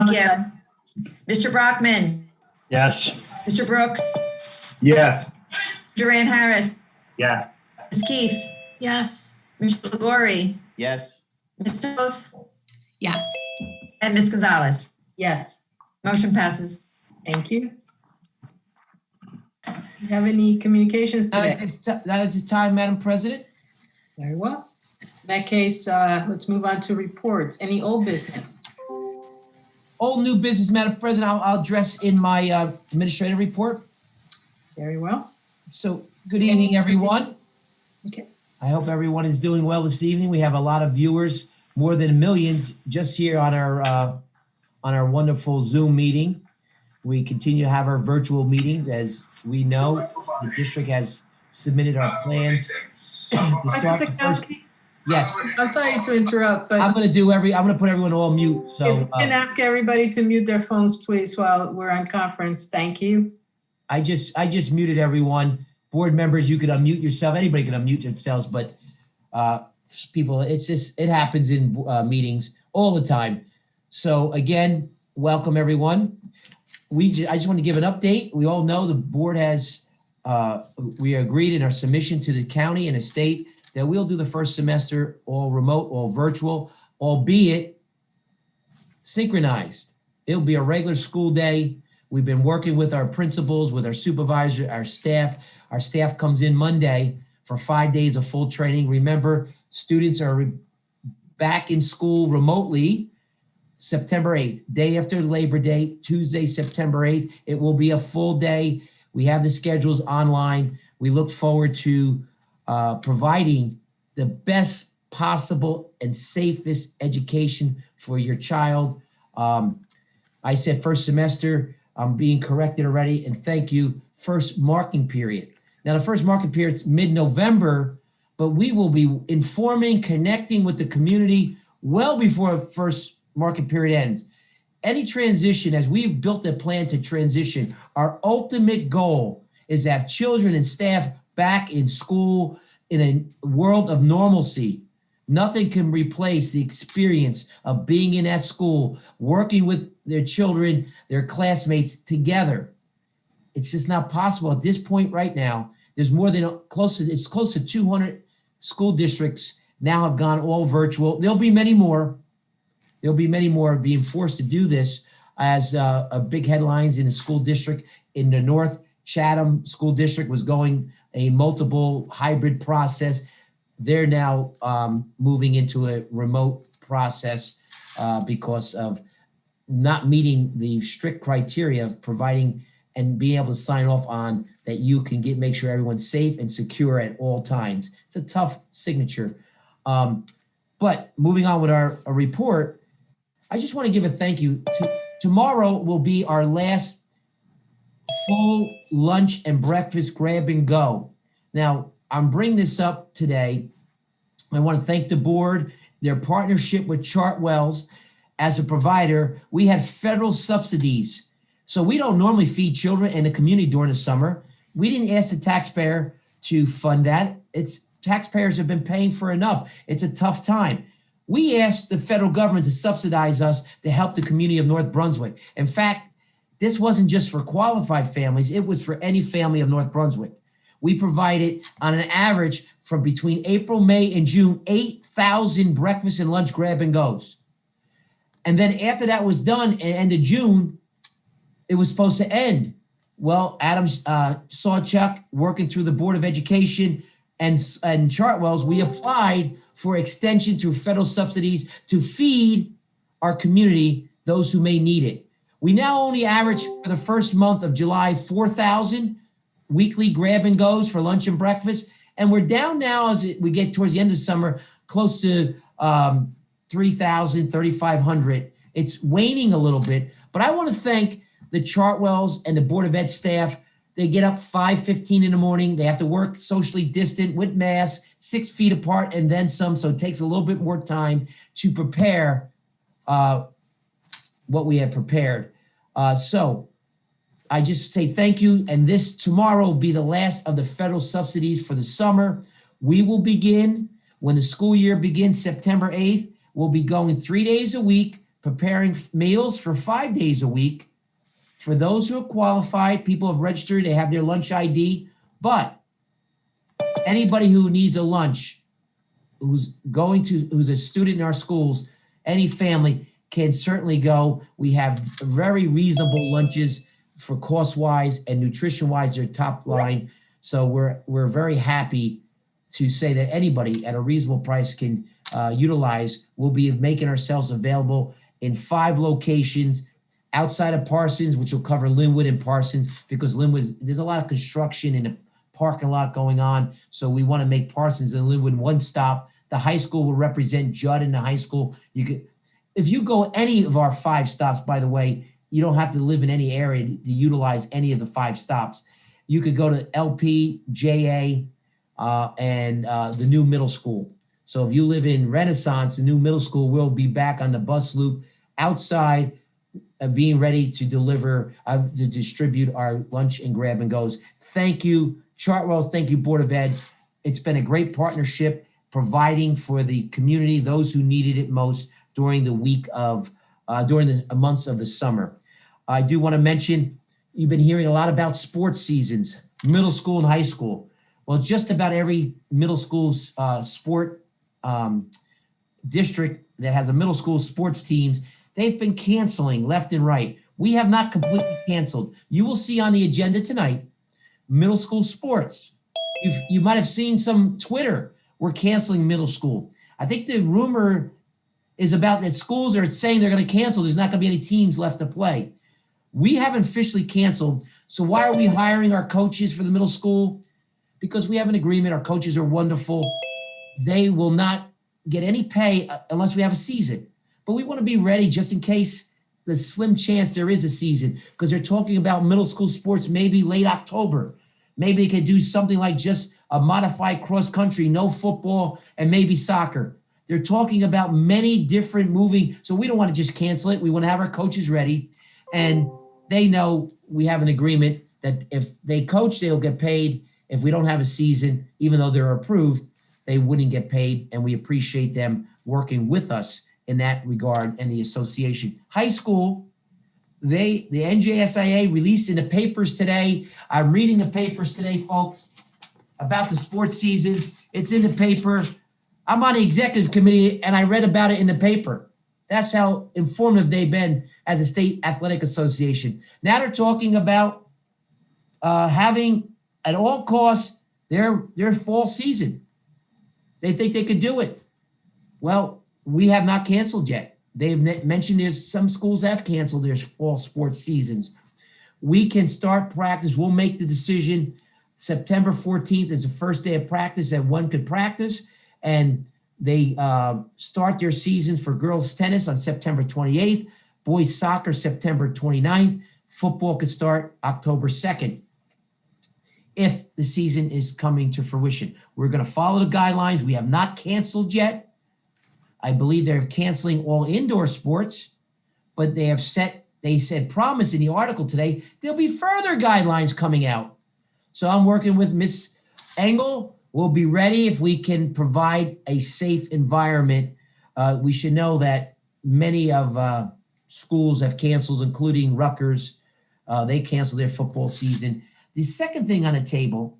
Thank you. Mr. Brockman, Yes. Mr. Brooks, Yes. Duran Harris, Yes. Ms. Keefe, Yes. Mr. Legori, Yes. Ms. Toth, Yes. and Ms. Gonzalez. Yes. Motion passes. Thank you. Do you have any communications Not today? at this time, Madam President. Very well. In that case, let's move on to reports. Any old business? Old new business, Madam President, I'll address in my administrative report. Very well. So, good evening, everyone. Okay. I hope everyone is doing well this evening. We have a lot of viewers, more than millions, just here on our wonderful Zoom meeting. We continue to have our virtual meetings. As we know, the district has submitted our plans to start the first. Yes, I'm sorry to interrupt, but I'm gonna put everyone all mute. if So you can ask everybody to mute their phones, please, while we're on conference. Thank you. I just muted everyone. Board members, you could unmute yourself. Anybody can unmute themselves, but people, it happens in meetings all the time. So again, welcome everyone. I just want to give an update. We all know the board has, we agreed in our submission to the county and the state that we'll do the first semester all remote, all virtual, albeit synchronized. It'll be a regular school day. We've been working with our principals, with our supervisor, our staff. Our staff comes in Monday for 5 days of full training. Remember, students are back in school remotely September 8th, day after Labor Day, Tuesday, September 8th. It will be a full day. We have the schedules online. We look forward to providing the best possible and safest education for your child. I said first semester, I'm being corrected already, and thank you, first marking period. Now, the first marking period is mid-November, but we will be informing, connecting with the community well before first market period ends. Any transition, as we've built a plan to transition, our ultimate goal is to have children and staff back in school in a world of normalcy. Nothing can replace the experience of being in that school, working with their children, their classmates together. It's just not possible at this point right now. There's more than close to 200 school districts now have gone all virtual. There'll be many more. There'll be many more being forced to do this as big headlines in the school district in the North Chatham School District was going a multiple hybrid process. They're now moving into a remote process because of not meeting the strict criteria of providing and being able to sign off on that you can make sure everyone's safe and secure at all times. It's a tough signature. But moving on with our report, I just want to give a thank you. Tomorrow will be our last full lunch and breakfast grab and go. Now, I'm bringing this up today. I want to thank the board, their partnership with Chartwells as a provider. We had federal subsidies. So we don't normally feed children in the community during the summer. We didn't ask the taxpayer to fund that. Taxpayers have been paying for enough. It's a tough time. We asked the federal government to subsidize us to help the community of North Brunswick. In fact, this wasn't just for qualified families. It was for any family of North Brunswick. We provided, on an average, from between April, May, and June, 8,000 breakfast and lunch grab and goes. And then after that was done, at end of June, it was supposed to end. Well, Adam Sawchuk, working through the Board of Education and Chartwells, we applied for extension through federal subsidies to feed our community, those who may need it. We now only average for the first month of July, 4,000 weekly grab and goes for lunch and breakfast. And we're down now as we get towards the end of summer, close to 3,000, 3,500. It's waning a little bit, but I want to thank the Chartwells and the Board of Ed staff. They get up 5:15 in the morning. They have to work socially distant with masks, 6 feet apart and then some. So it takes a little bit more time to prepare what we had prepared. So I just say thank you. And this tomorrow will be the last of the federal subsidies for the summer. We will begin when the school year begins September 8th. We'll be going 3 days a week, preparing meals for 5 days a week. For those who are qualified, people have registered, they have their lunch ID, but anybody who needs a lunch, who's a student in our schools, any family can certainly go. We have very reasonable lunches for cost-wise and nutrition-wise, they're top line. So we're very happy to say that anybody at a reasonable price can utilize. We'll be making ourselves available in 5 locations outside of Parsons, which will cover Linwood and Parsons, because Linwood, there's a lot of construction in the parking lot going on. So we want to make Parsons and Linwood one stop. The high school will represent Judd in the high school. If you go any of our 5 stops, by the way, you don't have to live in any area to utilize any of the 5 stops. You could go to LP, JA, and the new middle school. So if you live in Renaissance, the new middle school will be back on the bus loop outside, being ready to deliver, to distribute our lunch and grab and goes. Thank you, Chartwell. Thank you, Board of Ed. It's been a great partnership, providing for the community, those who needed it most during the during the months of the summer. I do want to mention, you've been hearing a lot about sports seasons, middle school and high school. Well, just about every middle school sport district that has a middle school sports teams, they've been canceling left and right. We have not completely canceled. You will see on the agenda tonight, middle school sports. You might have seen some Twitter. We're canceling middle school. I think the rumor is about that schools are saying they're going to cancel. There's not going to be any teams left to play. We haven't officially canceled. So why are we hiring our coaches for the middle school? Because we have an agreement. Our coaches are wonderful. They will not get any pay unless we have a season. But we want to be ready just in case the slim chance there is a season, because they're talking about middle school sports maybe late October. Maybe they could do something like just a modified cross country, no football, and maybe soccer. They're talking about many different moving. So we don't want to just cancel it. We want to have our coaches ready. And they know we have an agreement that if they coach, they'll get paid. If we don't have a season, even though they're approved, they wouldn't get paid. And we appreciate them working with us in that regard, and the association. High school, the NJSIA released in the papers today. I'm reading the papers today, folks, about the sports seasons. It's in the paper. I'm on the executive committee, and I read about it in the paper. That's how informative they've been as a state athletic association. Now they're talking about having, at all costs, their fall season. They think they could do it. Well, we have not canceled yet. They've mentioned there's some schools have canceled their fall sports seasons. We can start practice. We'll make the decision. September 14th is the first day of practice that one could practice. And they start their seasons for girls tennis on September 28th, boys soccer September 29th. Football could start October 2nd. If the season is coming to fruition, we're going to follow the guidelines. We have not canceled yet. I believe they're canceling all indoor sports, but they said promise in the article today, there'll be further guidelines coming out. So I'm working with Miss Engel. We'll be ready if we can provide a safe environment. We should know that many of schools have canceled, including Rutgers. They canceled their football season. The second thing on the table,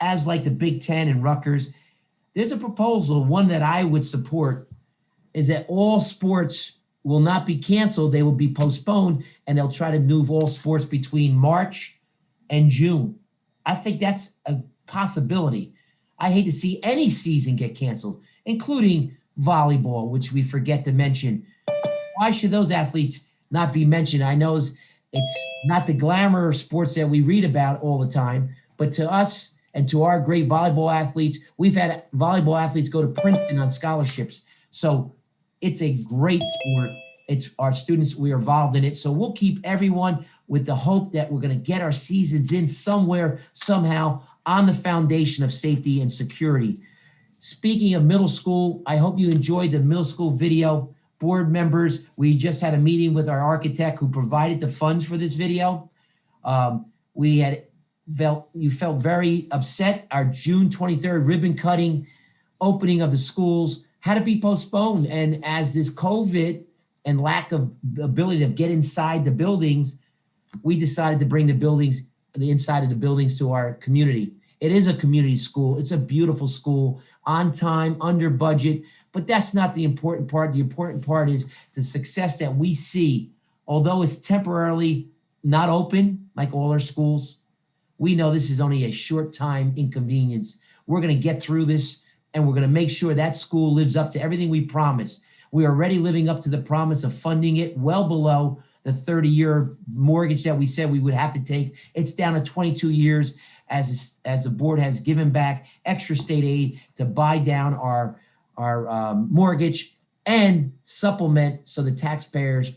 as like the Big Ten and Rutgers, there's a proposal, one that I would support, is that all sports will not be canceled. They will be postponed, and they'll try to move all sports between March and June. I think that's a possibility. I hate to see any season get canceled, including volleyball, which we forget to mention. Why should those athletes not be mentioned? I know it's not the glamour sports that we read about all the time, but to us and to our great volleyball athletes, we've had volleyball athletes go to Princeton on scholarships. So it's a great sport. It's our students, we are involved in it. So we'll keep everyone with the hope that we're going to get our seasons in somewhere, somehow, on the foundation of safety and security. Speaking of middle school, I hope you enjoyed the middle school video. Board members, we just had a meeting with our architect who provided the funds for this video. You felt very upset. Our June 23rd ribbon cutting opening of the schools had to be postponed. And as this COVID and lack of ability to get inside the buildings, we decided to bring the inside of the buildings to our community. It is a community school. It's a beautiful school, on time, under budget, but that's not the important part. The important part is the success that we see. Although it's temporarily not open like all our schools, we know this is only a short time inconvenience. We're going to get through this, and we're going to make sure that school lives up to everything we promised. We are already living up to the promise of funding it well below the 30-year mortgage that we said we would have to take. It's down to 22 years as the board has given back extra state aid to buy down our mortgage and supplement, so the taxpayers,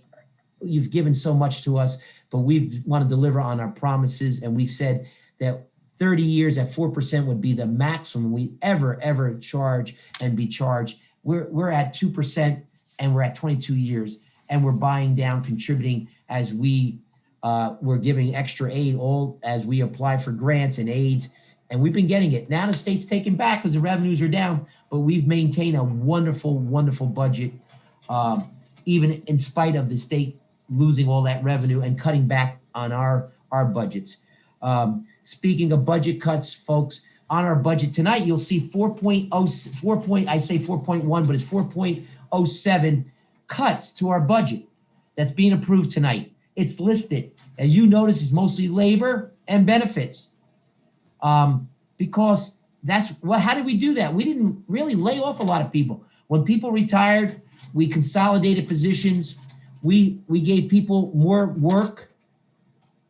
you've given so much to us, but we want to deliver on our promises. And we said that 30 years at 4% would be the maximum we ever charge and be charged. We're at 2% and we're at 22 years, and we're buying down, contributing as we're giving extra aid all as we apply for grants and aids, and we've been getting it. Now the state's taken back because the revenues are down, but we've maintained a wonderful budget, even in spite of the state losing all that revenue and cutting back on our budgets. Speaking of budget cuts, folks, on our budget tonight, you'll see 4.1, but it's 4.07 cuts to our budget that's being approved tonight. It's listed. As you notice, it's mostly labor and benefits. Because how did we do that? We didn't really lay off a lot of people. When people retired, we consolidated positions. We gave people more work.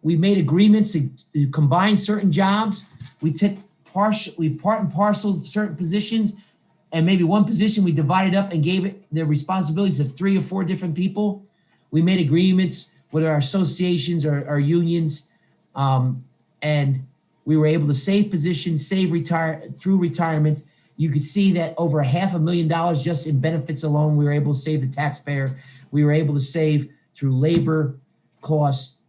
We made agreements to combine certain jobs. We part and parcel certain positions, and maybe one position we divided up and gave it the responsibilities of 3 or 4 different people. We made agreements with our associations or our unions, and we were able to save positions, through retirement. You could see that over $500,000 just in benefits alone, we were able to save the taxpayer. We were able to save through labor costs,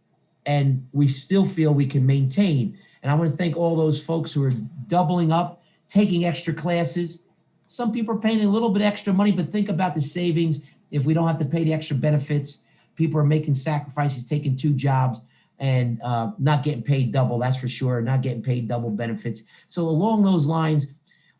and we still feel we can maintain. And I want to thank all those folks who are doubling up, taking extra classes. Some people are paying a little bit extra money, but think about the savings if we don't have to pay the extra benefits. People are making sacrifices, taking 2 jobs, and not getting paid double, that's for sure, not getting paid double benefits. So along those lines,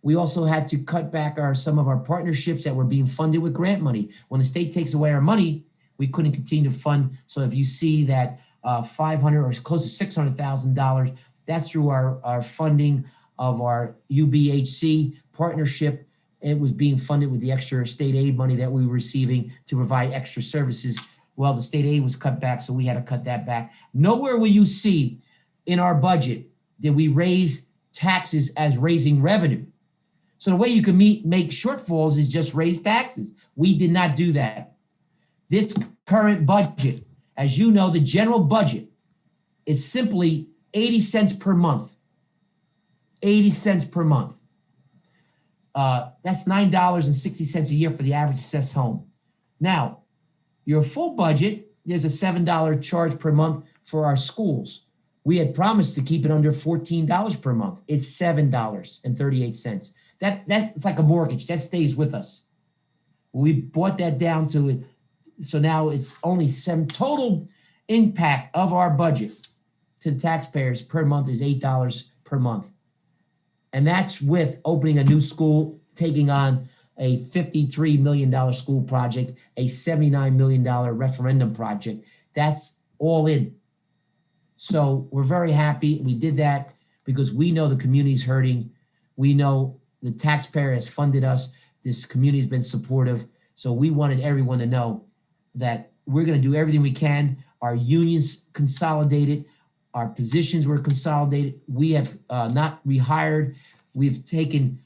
we also had to cut back some of our partnerships that were being funded with grant money. When the state takes away our money, we couldn't continue to fund. So if you see that $500 or close to $600,000, that's through our funding of our UBHC partnership. It was being funded with the extra state aid money that we were receiving to provide extra services. Well, the state aid was cut back, so we had to cut that back. Nowhere will you see in our budget did we raise taxes as raising revenue. So the way you can make shortfalls is just raise taxes. We did not do that. This current budget, as you know, the general budget is simply 80 cents per month. 80 cents per month. That's $9.60 a year for the average assessed home. Now, your full budget, there's a $7 charge per month for our schools. We had promised to keep it under $14 per month. It's $7.38. That's like a mortgage. That stays with us. We brought that down to it. So now it's only total impact of our budget to the taxpayers per month is $8 per month. And that's with opening a new school, taking on a $53 million school project, a $79 million referendum project. That's all in. So we're very happy we did that because we know the community's hurting. We know the taxpayer has funded us. This community has been supportive. So we wanted everyone to know that we're going to do everything we can. Our unions consolidated. Our positions were consolidated. We have not rehired. We've taken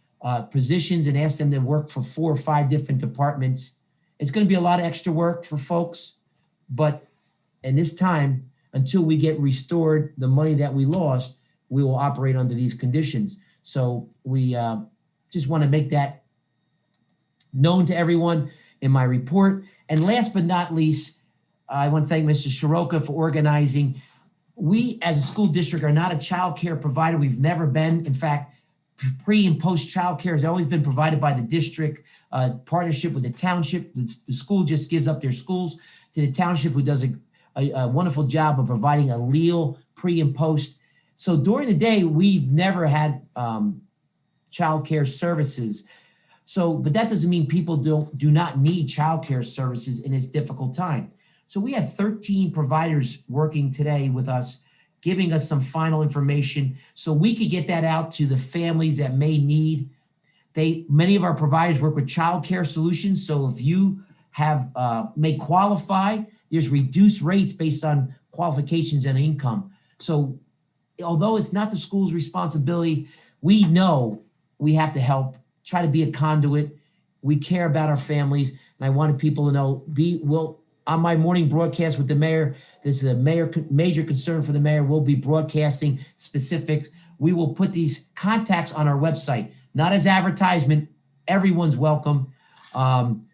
positions and asked them to work for 4 or 5 different departments. It's going to be a lot of extra work for folks, but in this time, until we get restored the money that we lost, we will operate under these conditions. So we just want to make that known to everyone in my report. And last but not least, I want to thank Mr. Shiroka for organizing. We, as a school district, are not a child care provider. We've never been. In fact, pre and post child care has always been provided by the district. partnership with the Township. The school just gives up their schools to the Township, who does a wonderful job of providing a LEAL pre and post. So during the day, we've never had childcare services. So, but that doesn't mean people do not need childcare services in this difficult time. So we had 13 providers working today with us, giving us some final information so we could get that out to the families that may need. Many of our providers work with childcare solutions. So if you have may qualify, there's reduced rates based on qualifications and income. So although it's not the school's responsibility, we know we have to help, try to be a conduit. We care about our families, and I wanted people to know, on my morning broadcast with the mayor, this is a major concern for the mayor. We'll be broadcasting specifics. We will put these contacts on our website, not as advertisement. Everyone's welcome. And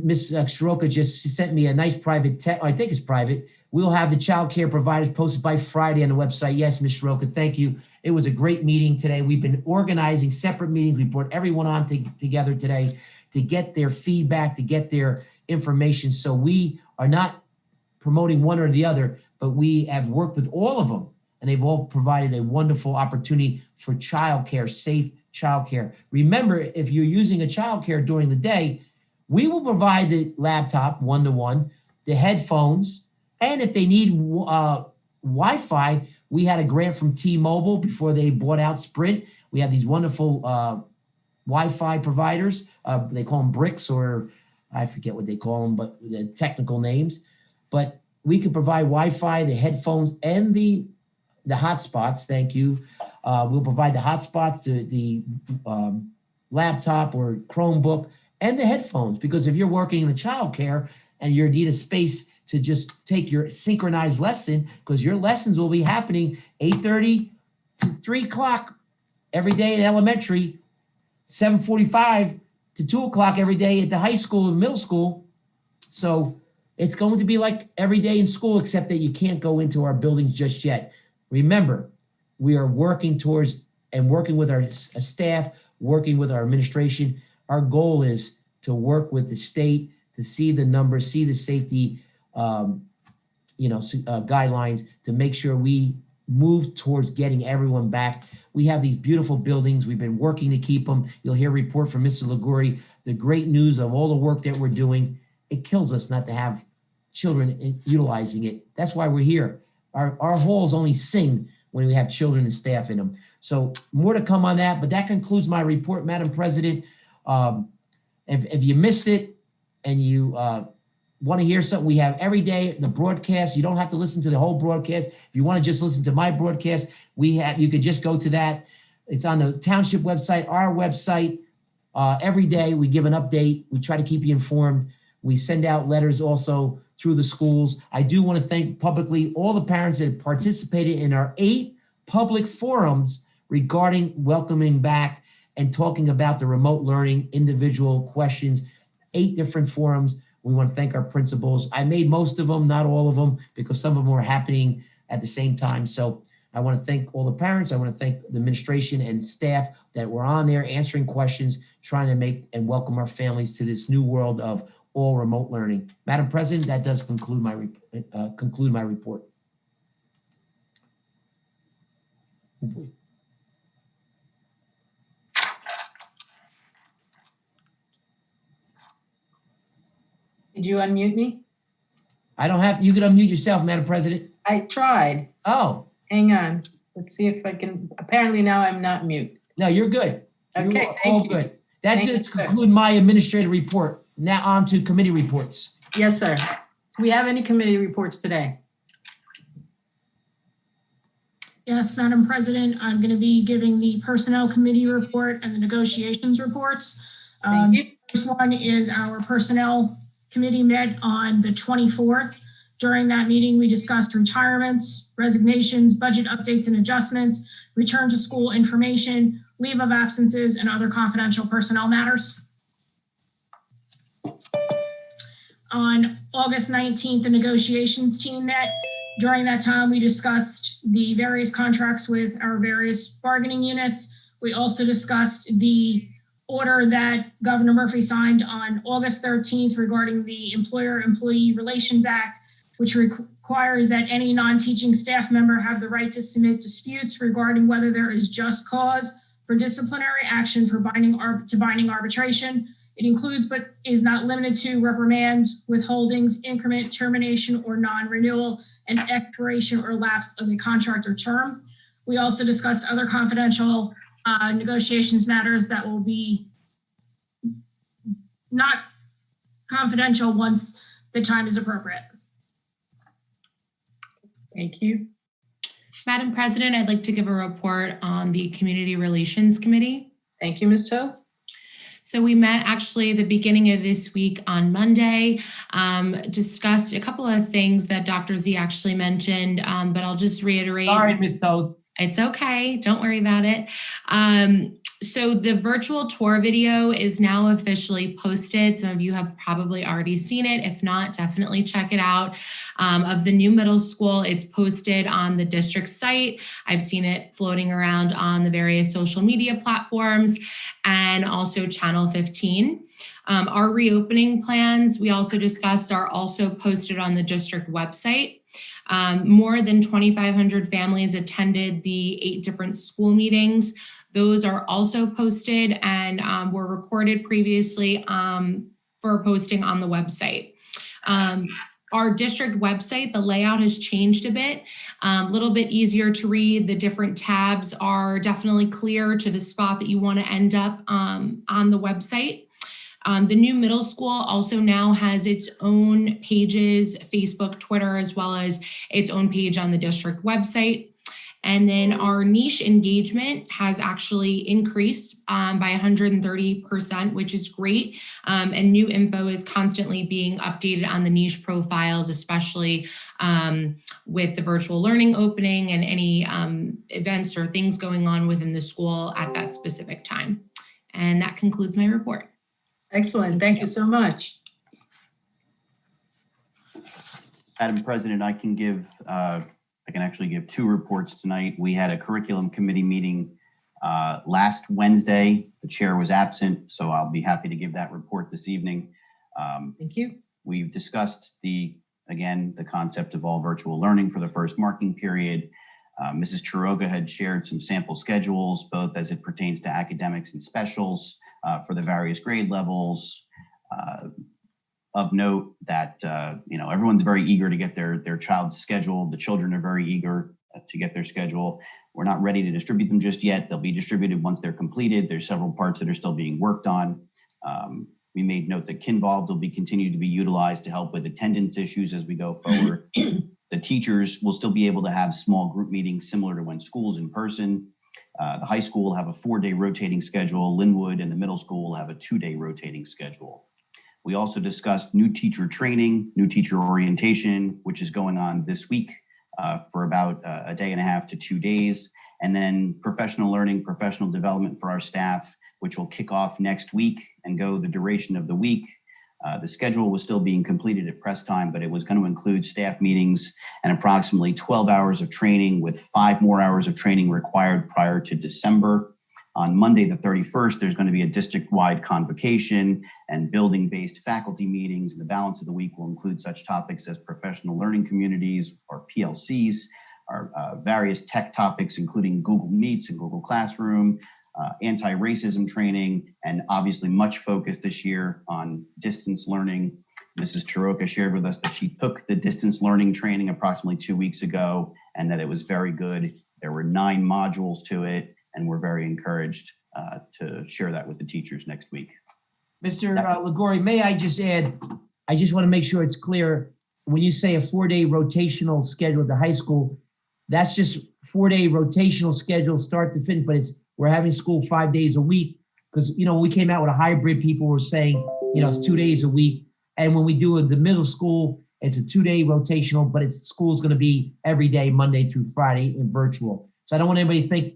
Ms. Soroka just sent me a nice private text. I think it's private. We'll have the child care providers posted by Friday on the website. Yes, Ms. Soroka, thank you. It was a great meeting today. We've been organizing separate meetings. We brought everyone on together today to get their feedback, to get their information. So we are not promoting one or the other, but we have worked with all of them, and they've all provided a wonderful opportunity for childcare, safe childcare. Remember, if you're using a childcare during the day, we will provide the laptop one-to-one, the headphones, and if they need Wi-Fi, we had a grant from T-Mobile before they bought out Sprint. We have these wonderful Wi-Fi providers. They call them bricks, or I forget what they call them, but the technical names. But we can provide Wi-Fi, the headphones, and the hotspots. Thank you. We'll provide the hotspots, the laptop or Chromebook, and the headphones. Because if you're working in the childcare and you need a space to just take your synchronized lesson, because your lessons will be happening 8:30 to 3 o'clock every day in elementary, 7:45 to 2 o'clock every day at the high school and middle school. So it's going to be like every day in school, except that you can't go into our buildings just yet. Remember, we are working towards and working with our staff, working with our administration. Our goal is to work with the state to see the numbers, see the safety guidelines, to make sure we move towards getting everyone back. We have these beautiful buildings. We've been working to keep them. You'll hear a report from Mr. Liguori, the great news of all the work that we're doing. It kills us not to have children utilizing it. That's why we're here. Our halls only sing when we have children and staff in them. So more to come on that, but that concludes my report, Madam President. If you missed it and you want to hear something, we have every day the broadcast. You don't have to listen to the whole broadcast. If you want to just listen to my broadcast, you could just go to that. It's on the Township website, our website. Every day we give an update. We try to keep you informed. We send out letters also through the schools. I do want to thank publicly all the parents that participated in our 8 public forums regarding welcoming back and talking about the remote learning, individual questions, 8 different forums. We want to thank our principals. I made most of them, not all of them, because some of them were happening at the same time. So I want to thank all the parents. I want to thank the administration and staff that were on there answering questions, trying to make and welcome our families to this new world of all remote learning. Madam President, that does conclude my report. Oh boy. Did you unmute me? I don't have to. You can unmute yourself, Madam President. I tried. Oh. Hang on. Let's see if I can. Apparently now I'm not mute. No, you're good. Okay, All thank you. good. That Thank does you, sir. conclude my administrative report. Now on to committee reports. Yes, sir. Do we have any committee reports today? Yes, Madam President, I'm going to be giving the Personnel Committee report and the negotiations reports. Thank you. First one is our Personnel Committee met on the 24th. During that meeting, we discussed retirements, resignations, budget updates and adjustments, return to school information, leave of absences, and other confidential personnel matters. On August 19th, the negotiations team met. During that time, we discussed the various contracts with our various bargaining units. We also discussed the order that Governor Murphy signed on August 13th regarding the Employer-Employee Relations Act, which requires that any non-teaching staff member have the right to submit disputes regarding whether there is just cause for disciplinary action for binding arbitration. It includes, but is not limited to, reprimands, withholdings, increment, termination, or non-renewal, and expiration or lapse of a contract or term. We also discussed other confidential negotiations matters that will be not confidential once the time is appropriate. Thank you. Madam President, I'd like to give a report on the Community Relations Committee. Thank you, Ms. Toth. So we met actually the beginning of this week on Monday, discussed a couple of things that Dr. Z actually mentioned, but I'll just reiterate. Sorry, Ms. Toth. It's okay. Don't worry about it. So the virtual tour video is now officially posted. Some of you have probably already seen it. If not, definitely check it out. Of the new middle school, it's posted on the district site. I've seen it floating around on the various social media platforms and also Channel 15. Our reopening plans, we also discussed, are also posted on the district website. More than 2,500 families attended the 8 different school meetings. Those are also posted and were recorded previously for posting on the website. Our district website, the layout has changed a bit, a little bit easier to read. The different tabs are definitely clear to the spot that you want to end up on the website. The new middle school also now has its own pages, Facebook, Twitter, as well as its own page on the district website. And then our niche engagement has actually increased by 130%, which is great. And new info is constantly being updated on the niche profiles, especially with the virtual learning opening and any events or things going on within the school at that specific time. And that concludes my report. Excellent. Thank you so much. Madam President, I can actually give 2 reports tonight. We had a curriculum committee meeting last Wednesday. The chair was absent, so I'll be happy to give that report this evening. Thank you. We've discussed the concept of all virtual learning for the first marking period. Mrs. Chiroga had shared some sample schedules, both as it pertains to academics and specials for the various grade levels. Of note that everyone's very eager to get their child's schedule. The children are very eager to get their schedule. We're not ready to distribute them just yet. They'll be distributed once they're completed. There's several parts that are still being worked on. We made note that Kinvolved will be continued to be utilized to help with attendance issues as we go forward. The teachers will still be able to have small group meetings similar to when school's in person. The high school will have a 4-day rotating schedule. Linwood and the middle school will have a 2-day rotating schedule. We also discussed new teacher training, new teacher orientation, which is going on this week for about a day and a half to 2 days. And then professional learning, professional development for our staff, which will kick off next week and go the duration of the week. The schedule was still being completed at press time, but it was going to include staff meetings and approximately 12 hours of training, with 5 more hours of training required prior to December. On Monday, the 31st, there's going to be a district-wide convocation and building-based faculty meetings. And the balance of the week will include such topics as professional learning communities, or PLCs, our various tech topics, including Google Meets and Google Classroom, anti-racism training, and obviously much focus this year on distance learning. Mrs. Chiroka shared with us that she took the distance learning training approximately 2 weeks ago and that it was very good. There were 9 modules to it, and we're very encouraged to share that with the teachers next week. Mr. Ligori, may I just add, I just want to make sure it's clear, when you say a 4-day rotational schedule at the high school, that's just 4-day rotational schedule start to finish, but we're having school 5 days a week, because, when we came out with a hybrid, people were saying, it's 2 days a week. And when we do the middle school, it's a 2-day rotational, but school's going to be every day, Monday through Friday, in virtual. So I don't want anybody to think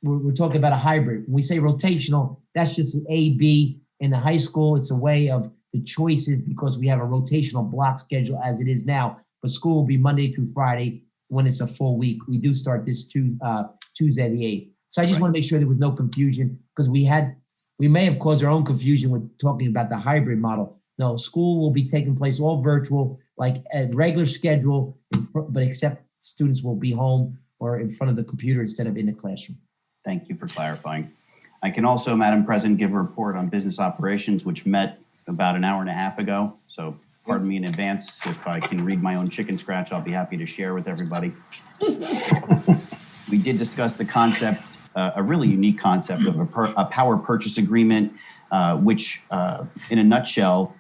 we're talking about a hybrid. When we say rotational, that's just an A, B. In the high school, it's a way of the choices, because we have a rotational block schedule as it is now. But school will be Monday through Friday when it's a full week. We do start this Tuesday the 8th. So I just want to make sure there was no confusion, because we had we may have caused our own confusion with talking about the hybrid model. No, school will be taking place all virtual, like a regular schedule, but except students will be home or in front of the computer instead of in the classroom. Thank you for clarifying. I can also, Madam President, give a report on business operations, which met about an hour and a half ago. So pardon me in advance. If I can read my own chicken scratch, I'll be happy to share with everybody. We did discuss the concept, a really unique concept of a power purchase agreement, which in a nutshell,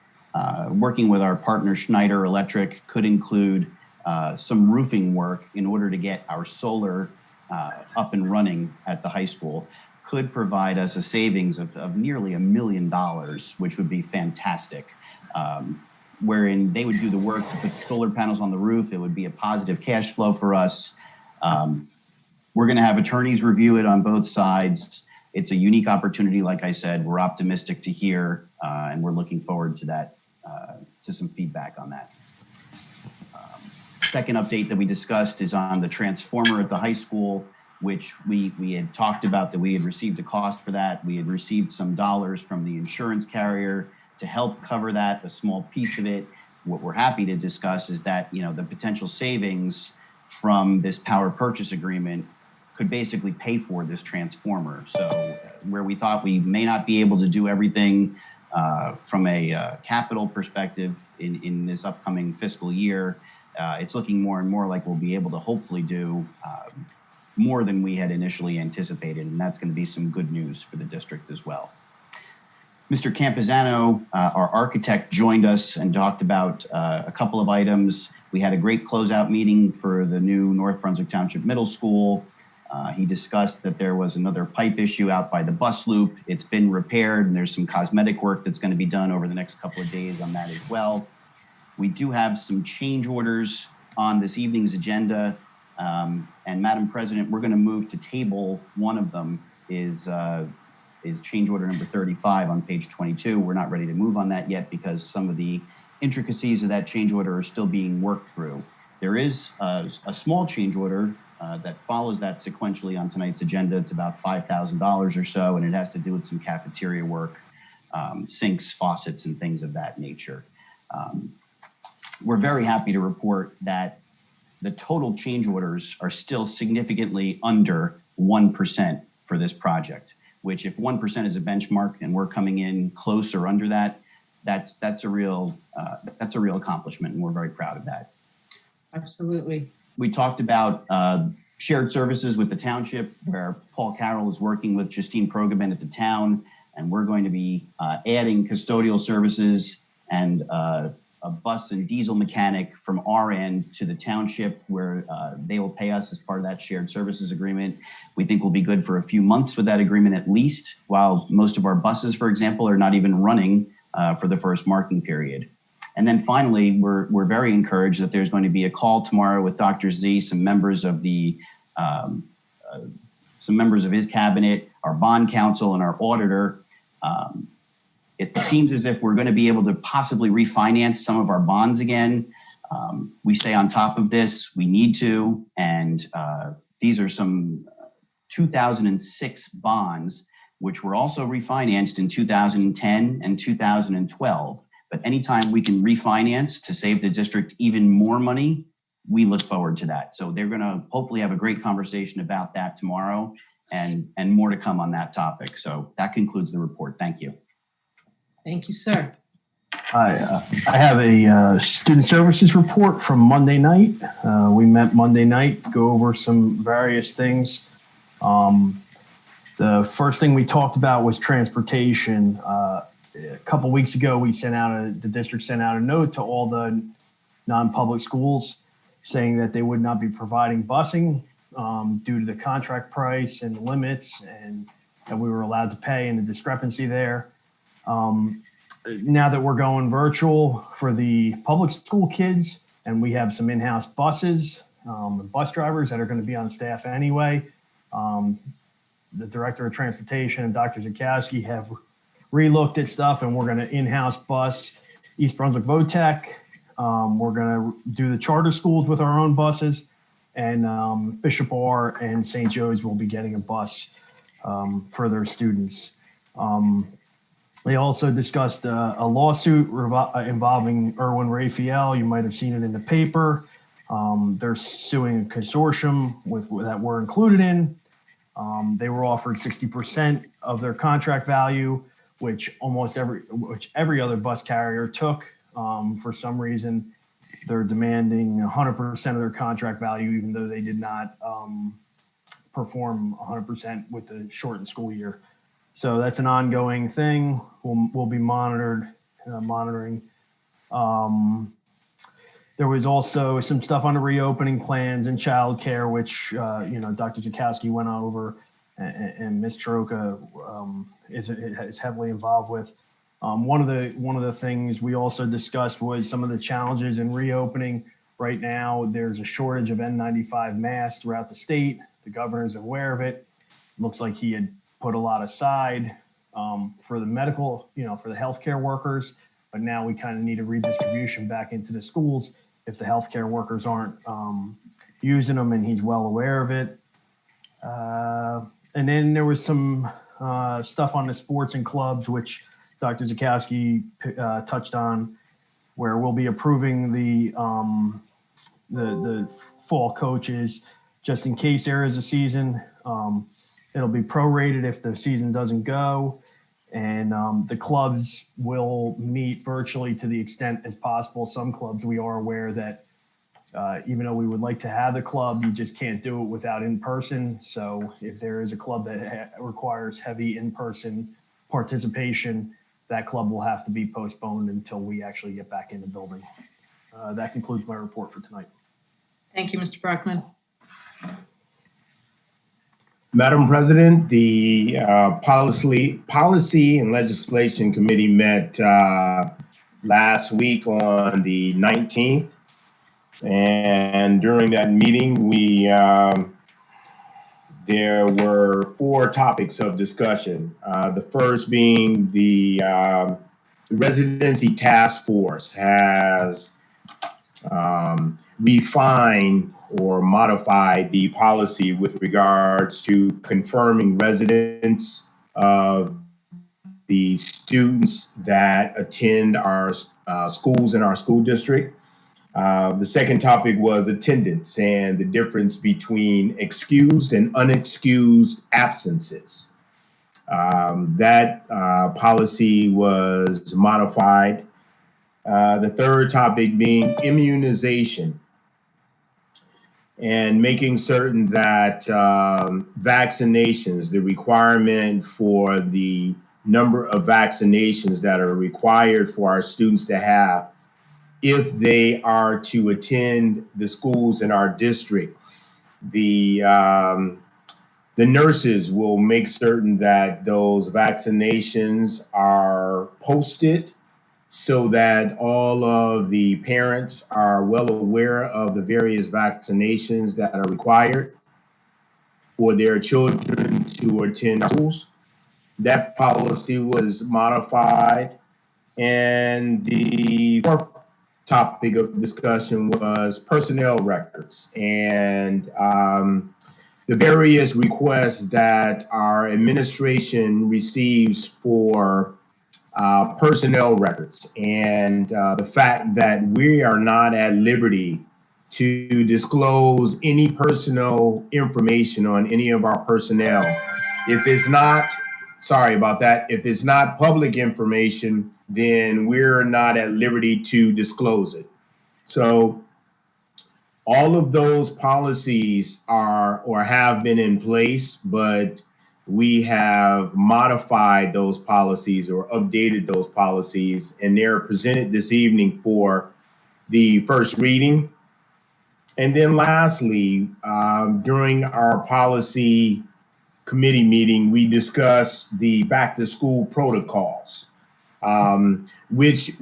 working with our partner Schneider Electric could include some roofing work in order to get our solar up and running at the high school, could provide us a savings of nearly $1 million, which would be fantastic. Wherein they would do the work to put solar panels on the roof. It would be a positive cash flow for us. We're going to have attorneys review it on both sides. It's a unique opportunity. Like I said, we're optimistic to hear, and we're looking forward to that, to some feedback on that. Second update that we discussed is on the transformer at the high school, which we had talked about that we had received a cost for that. We had received some dollars from the insurance carrier to help cover that, a small piece of it. What we're happy to discuss is that, you know, the potential savings from this power purchase agreement could basically pay for this transformer. So where we thought we may not be able to do everything from a capital perspective in this upcoming fiscal year, it's looking more and more like we'll be able to hopefully do more than we had initially anticipated, and that's going to be some good news for the district as well. Mr. Campizano, our architect, joined us and talked about a couple of items. We had a great closeout meeting for the new North Brunswick Township Middle School. He discussed that there was another pipe issue out by the bus loop. It's been repaired, and there's some cosmetic work that's going to be done over the next couple of days on that as well. We do have some change orders on this evening's agenda. And Madam President, we're going to move to table one of them is change order number 35 on page 22. We're not ready to move on that yet because some of the intricacies of that change order are still being worked through. There is a small change order that follows that sequentially on tonight's agenda. It's about $5,000 or so, and it has to do with some cafeteria work, sinks, faucets, and things of that nature. We're very happy to report that the total change orders are still significantly under 1% for this project, which if 1% is a benchmark and we're coming in close or under that, that's a real accomplishment, and we're very proud of that. Absolutely. We talked about shared services with the township, where Paul Carroll is working with Justine Krogeben at the town, and we're going to be adding custodial services and a bus and diesel mechanic from our end to the township, where they will pay us as part of that shared services agreement. We think we'll be good for a few months with that agreement at least, while most of our buses, for example, are not even running for the first marking period. And then finally, we're very encouraged that there's going to be a call tomorrow with Dr. Z, some members of his cabinet, our bond counsel, and our auditor. It seems as if we're going to be able to possibly refinance some of our bonds again. We stay on top of this. We need to. And these are some 2006 bonds, which were also refinanced in 2010 and 2012. But anytime we can refinance to save the district even more money, we look forward to that. So they're going to hopefully have a great conversation about that tomorrow, and more to come on that topic. So that concludes the report. Thank you. Thank you, sir. Hi, I have a student services report from Monday night. We met Monday night to go over some various things. The first thing we talked about was transportation. A couple weeks ago, the district sent out a note to all the non-public schools saying that they would not be providing busing due to the contract price and limits, and that we were allowed to pay, and the discrepancy there. Now that we're going virtual for the public school kids, and we have some in-house buses, and bus drivers that are going to be on staff anyway, the director of transportation and Dr. Zakowski have relooked at stuff, and we're going to in-house bus East Brunswick VOTEC. We're going to do the charter schools with our own buses, and Bishop R and St. Joe's will be getting a bus for their students. They also discussed a lawsuit involving Erwin Raphael. You might have seen it in the paper. They're suing a consortium that we're included in. They were offered 60% of their contract value, which every other bus carrier took. For some reason, they're demanding 100% of their contract value, even though they did not perform 100% with the shortened school year. So that's an ongoing thing. We'll be monitoring. There was also some stuff on the reopening plans and childcare, which Dr. Zakowski went over, and Ms. Troca is heavily involved with. One of the things we also discussed was some of the challenges in reopening. Right now, there's a shortage of N95 masks throughout the state. The governor's aware of it. Looks like he had put a lot aside for the medical, for the healthcare workers, but now we kind of need a redistribution back into the schools if the healthcare workers aren't using them, and he's well aware of it. And then there was some stuff on the sports and clubs, which Dr. Zakowski touched on, where we'll be approving the fall coaches just in case there is a season. It'll be prorated if the season doesn't go, and the clubs will meet virtually to the extent as possible. Some clubs, we are aware that even though we would like to have the club, you just can't do it without in-person. So if there is a club that requires heavy in-person participation, that club will have to be postponed until we actually get back in the building. That concludes my report for tonight. Thank you, Mr. Brockman. Madam President, the Policy and Legislation Committee met last week on the 19th. And during that meeting, there were 4 topics of discussion. The first being the Residency Task Force has refined or modified the policy with regards to confirming residence of the students that attend our schools in our school district. The second topic was attendance and the difference between excused and unexcused absences. That policy was modified. The third topic being immunization and making certain that vaccinations, the requirement for the number of vaccinations that are required for our students to have if they are to attend the schools in our district. The nurses will make certain that those vaccinations are posted so that all of the parents are well aware of the various vaccinations that are required for their children to attend schools. That policy was modified. And the fourth topic of discussion was personnel records and the various requests that our administration receives for personnel records, and the fact that we are not at liberty to disclose any personal information on any of our personnel. If it's not, sorry about that, if it's not public information, then we're not at liberty to disclose it. So all of those policies are or have been in place, but we have modified those policies or updated those policies, and they're presented this evening for the first reading. And then lastly, during our policy committee meeting, we discussed the back to school protocols, which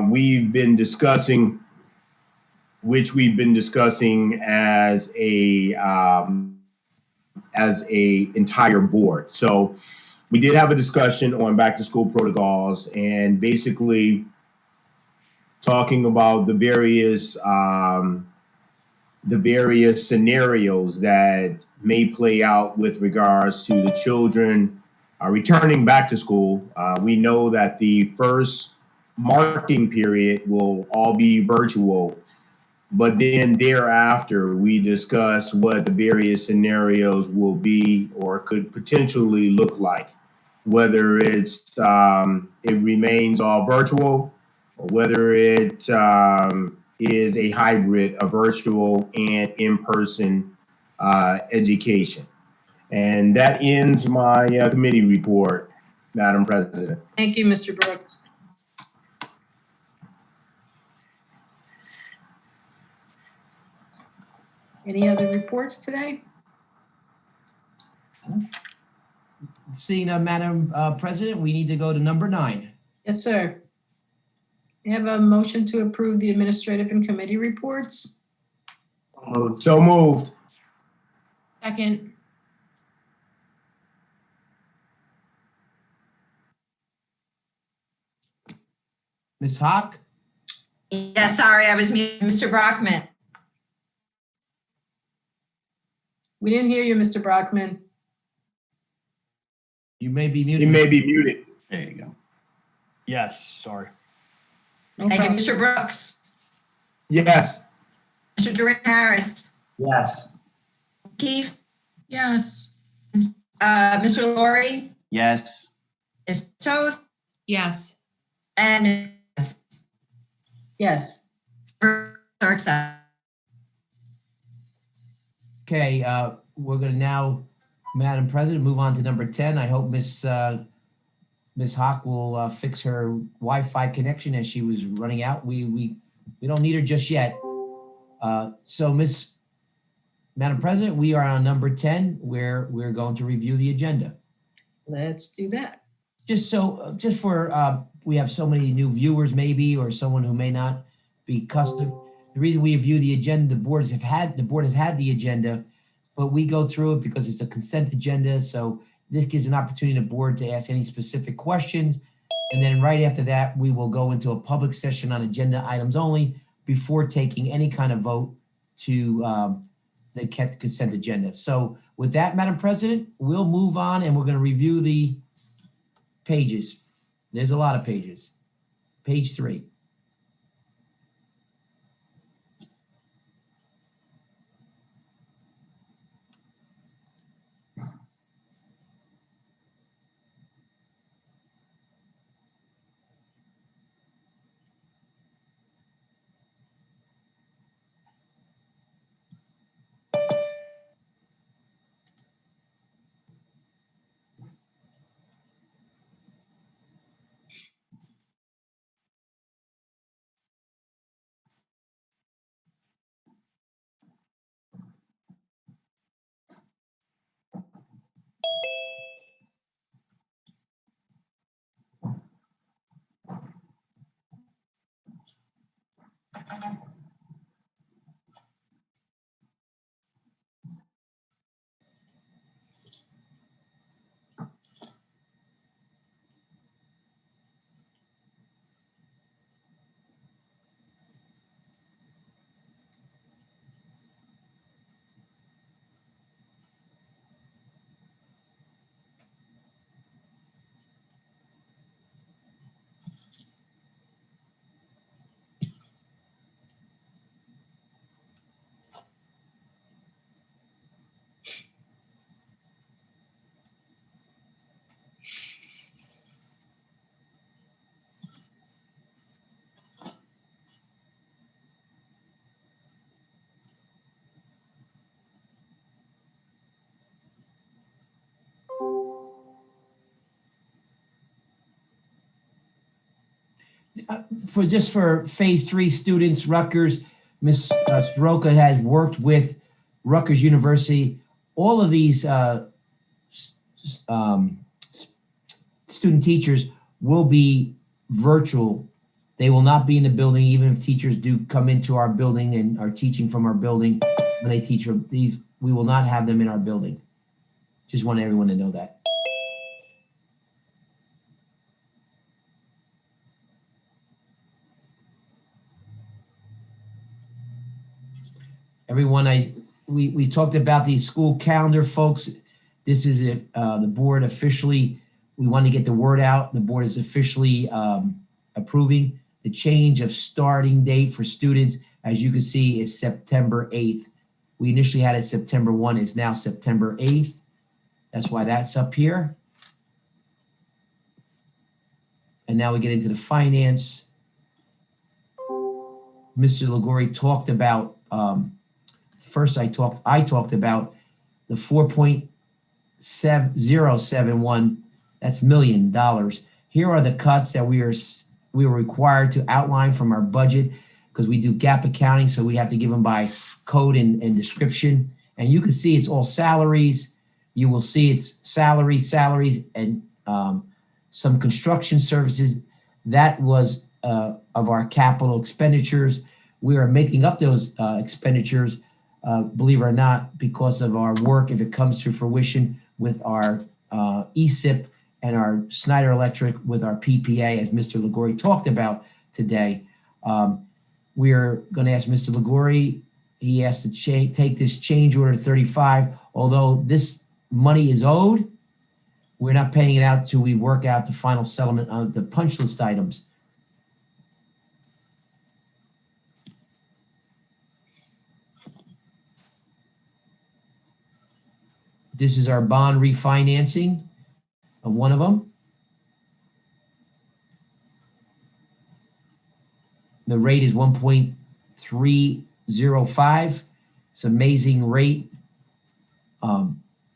we've been discussing as a entire board. So we did have a discussion on back to school protocols and basically talking about the various scenarios that may play out with regards to the children returning back to school. We know that the first marking period will all be virtual, but then thereafter we discuss what the various scenarios will be or could potentially look like, whether it remains all virtual or whether it is a hybrid of virtual and in-person education. And that ends my committee report, Madam President. Thank you, Mr. Brooks. Any other reports today? Seeing none, Madam President, we need to go to number 9. Yes, sir. We have a motion to approve the administrative and committee reports. So moved. Second. Ms. Hawk? Yeah, sorry, I was muted. Mr. Brockman. We didn't hear you, Mr. Brockman. You may be He muted. may be muted. There you go. Yes, sorry. No Thank you, problem. Mr. Brooks. Yes. Mr. Durant Harris. Yes. Keith. Yes. Mr. Laurie. Yes. Ms. Toth. Yes. And Yes. Clerk's Okay, we're going to now, Madam President, move on to number 10. I hope Ms. Hawk will fix her Wi-Fi connection as she was running out. We don't need her just yet. So, Madam President, we are on number 10, where we're going to review the agenda. Let's do that. Just for we have so many new viewers maybe, or someone who may not be accustomed. The reason we review the agenda, the board has had the agenda, but we go through it because it's a consent agenda. So this gives an opportunity to the board to ask any specific questions. And then right after that, we will go into a public session on agenda items only before taking any kind of vote to the consent agenda. So with that, Madam President, we'll move on and we're going to review the pages. There's a lot of pages. Page 3. For phase 3 students, Rutgers, Ms. Soroka has worked with Rutgers University. All of these student teachers will be virtual. They will not be in the building, even if teachers do come into our building and are teaching from our building. When they teach these, we will not have them in our building. Just want everyone to know that. Everyone, we talked about the school calendar, folks. This is it. The board officially we want to get the word out. The board is officially approving the change of starting date for students. As you can see, is September 8th. We initially had it September 1, it's now September 8th. That's why that's up here. And now we get into the finance. Mr. Liguori talked about, first I talked about the 4.071, that's $1 million. Here are the cuts that we were required to outline from our budget, because we do gap accounting, so we have to give them by code and description. And you can see it's all salaries. You will see it's salaries, and some construction services. That was of our capital expenditures. We are making up those expenditures, believe it or not, because of our work, if it comes to fruition, with our ESIP and our Snyder Electric with our PPA, as Mr. Liguori talked about today. We're going to ask Mr. Liguori, he has to take this change order 35. Although this money is owed, we're not paying it out till we work out the final settlement of the punch list items. This is our bond refinancing of one of them. The rate is 1.305. It's an amazing rate.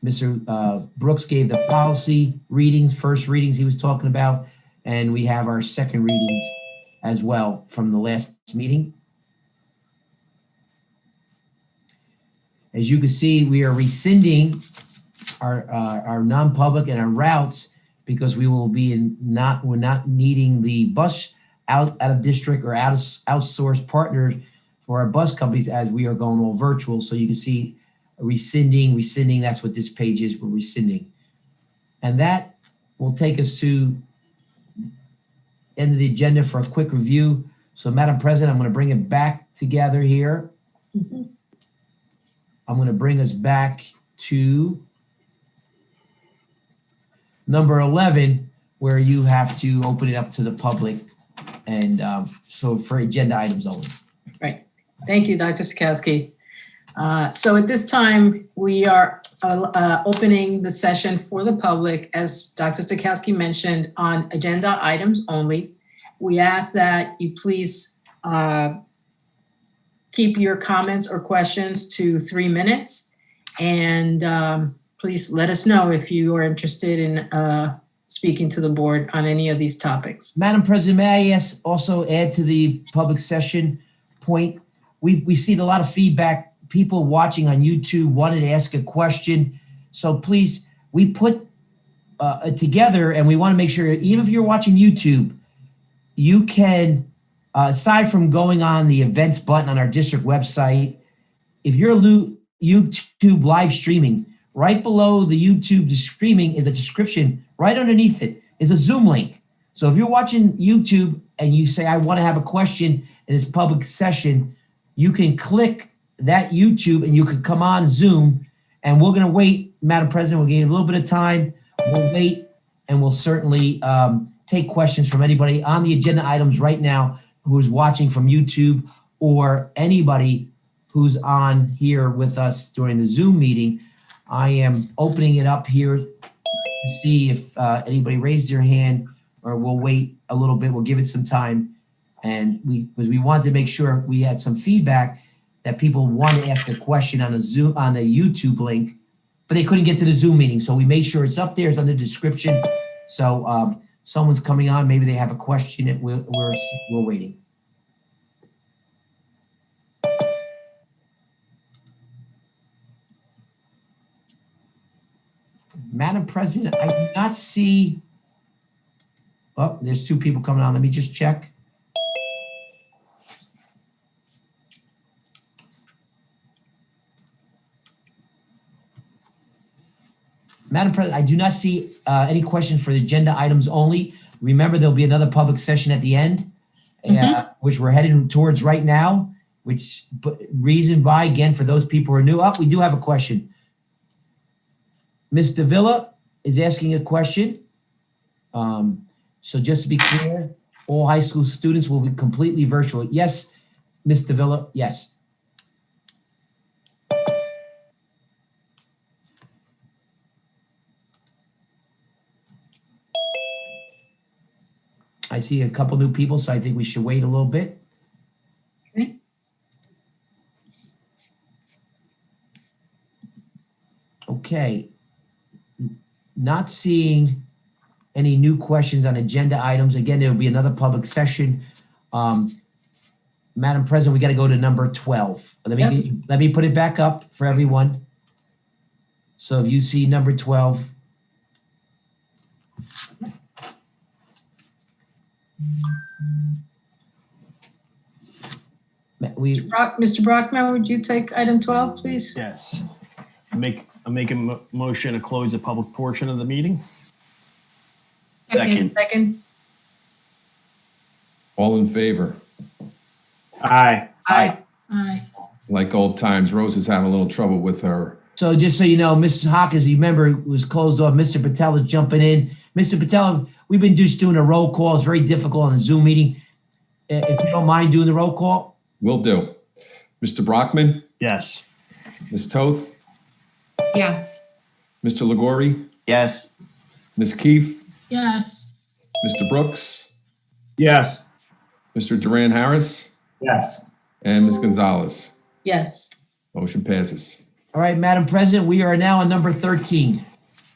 Mr. Brooks gave the policy readings, first readings he was talking about, and we have our second readings as well from the last meeting. As you can see, we are rescinding our non-public and our routes, because we will be we're not needing the bus out of district or outsourced partners for our bus companies, as we are going all virtual. So you can see rescinding, that's what this page is, we're rescinding. And that will take us to end of the agenda for a quick review. So Madam President, I'm going to bring it back together here. I'm going to bring us back to number 11, where you have to open it up to the public, and so for agenda items only. Right. Thank you, Dr. Sikowski. So at this time, we are opening the session for the public, as Dr. Sikowski mentioned, on agenda items only. We ask that you please keep your comments or questions to 3 minutes, and please let us know if you are interested in speaking to the board on any of these topics. Madam President, may I also add to the public session point? We see a lot of feedback. People watching on YouTube wanted to ask a question. So please, we put it together, and we want to make sure, even if you're watching YouTube, you can, aside from going on the events button on our district website, if you're YouTube live streaming, right below the YouTube streaming is a description. Right underneath it is a Zoom link. So if you're watching YouTube and you say, I want to have a question in this public session, you can click that YouTube and you can come on Zoom, and we're going to wait. Madam President, we'll give you a little bit of time. We'll wait, and we'll certainly take questions from anybody on the agenda items right now who's watching from YouTube, or anybody who's on here with us during the Zoom meeting. I am opening it up here to see if anybody raised their hand, or we'll wait a little bit. We'll give it some time. And because we wanted to make sure we had some feedback that people want to ask a question on a Zoom, on a YouTube link, but they couldn't get to the Zoom meeting. So we made sure it's up there, it's under the description. So someone's coming on, maybe they have a question, and we're waiting. Madam President, I do not see, oh, there's 2 people coming on. Let me just check. Madam President, I do not see any questions for the agenda items only. Remember, there'll be another public session at the end, which we're heading towards right now, which reason by, again, for those people who are new. We do have a question. Ms. Davila is asking a question. So just to be clear, all high school students will be completely virtual. Yes, Ms. Davila, yes. I see a couple new people, so I think we should wait a little bit. Okay. Okay. Not seeing any new questions on agenda items. Again, there will be another public session. Madam President, we got to go to number 12. Let me put it back up for everyone. So if you see number 12. Mr. Brockman, would you take item 12, please? Yes. I make a motion to close the public portion of the meeting. Second. All in favor? Aye. Aye. Aye. Like old times, Rose is having a little trouble with her. So just so you know, Mrs. Hawkins, you remember, it was closed off. Mr. Patel is jumping in. Mr. Patel, we've been just doing a roll call. It's very difficult on a Zoom meeting. If you don't mind doing the roll call. Will do. Mr. Brockman, Yes. Ms. Toth, Yes. Mr. Ligori, Yes. Ms. Keefe, Yes. Mr. Brooks, Yes. Mr. Duran Harris, Yes. and Ms. Gonzalez. Yes. Motion passes. All right, Madam President, we are now on number 13.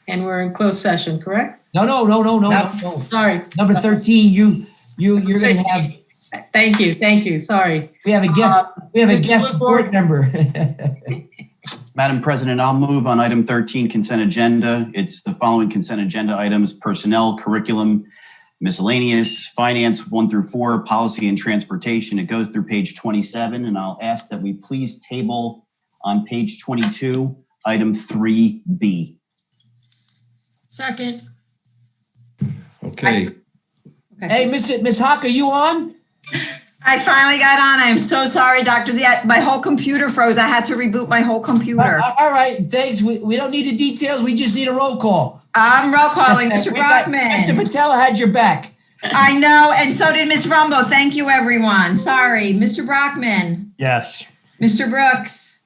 And we're in closed session, correct? No. Sorry. Number 13, you're going to have, Thank you. Sorry. we have a Mr. guest board member. Madam President, I'll move on item 13, consent agenda. It's the following consent agenda items: personnel, curriculum, miscellaneous, finance 1 through 4, policy and transportation. It goes through page 27, and I'll ask that we please table on page 22, item 3B. Second. Okay. Hey, Ms. Hawk, are you on? I finally got on. I'm so sorry, Dr. Z. My whole computer froze. I had to reboot my whole computer. All right, thanks. We don't need the details. We just need a roll call. I'm roll calling Mr. We got- Brockman. Mr. Patel had your back. I know, and so did Ms. Rumbo. Thank you, everyone. Sorry. Mr. Brockman, Yes. Mr. Brooks,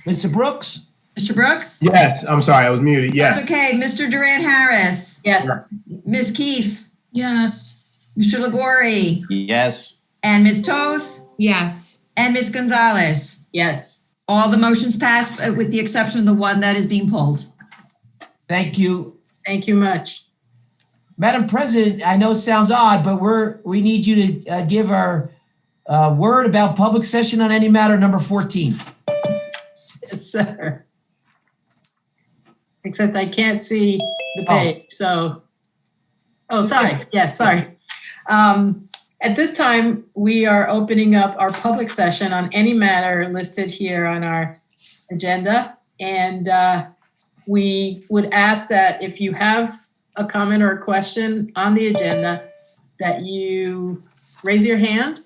Mr. Brooks? Mr. Brooks? Yes. I'm sorry. I was muted. Yes. That's okay. Mr. Duran Harris, Yes. Ms. Keefe, Yes. Mr. Ligori, Yes. and Ms. Toth, Yes. and Ms. Gonzalez. Yes. All the motions passed with the exception of the one that is being pulled. Thank you. Thank you much. Madam President, I know it sounds odd, but we need you to give our word about public session on any matter number 14. Yes, sir. Except I can't see the page, so. Oh, sorry. Yes, sorry. At this time, we are opening up our public session on any matter listed here on our agenda. And we would ask that if you have a comment or a question on the agenda, that you raise your hand.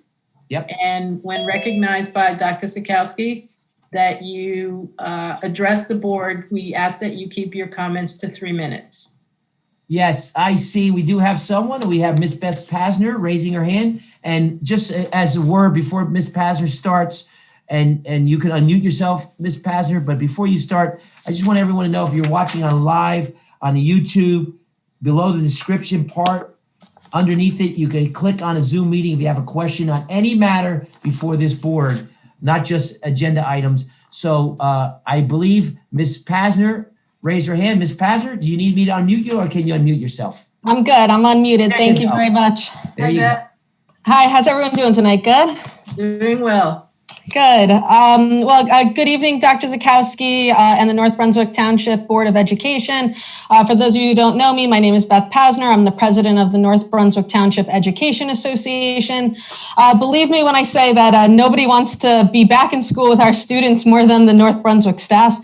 Yep. And when recognized by Dr. Sikowski, that you address the board. We ask that you keep your comments to 3 minutes. Yes, I see. We do have someone. We have Miss Beth Pasner raising her hand. And just as a word before Miss Pasner starts, and you can unmute yourself, Miss Pasner, but before you start, I just want everyone to know if you're watching on live on the YouTube, below the description part, underneath it, you can click on a Zoom meeting if you have a question on any matter before this board, not just agenda items. So I believe Miss Pasner raised her hand. Miss Pasner, do you need me to unmute you or can you unmute yourself? I'm good. I'm unmuted. Thank you very much. There you go. Hi, how's everyone doing tonight? Good? Doing well. Good. Good evening, Dr. Zakowski and the North Brunswick Township Board of Education. For those of you who don't know me, my name is Beth Pasner. I'm the president of the North Brunswick Township Education Association. Believe me when I say that nobody wants to be back in school with our students more than the North Brunswick staff.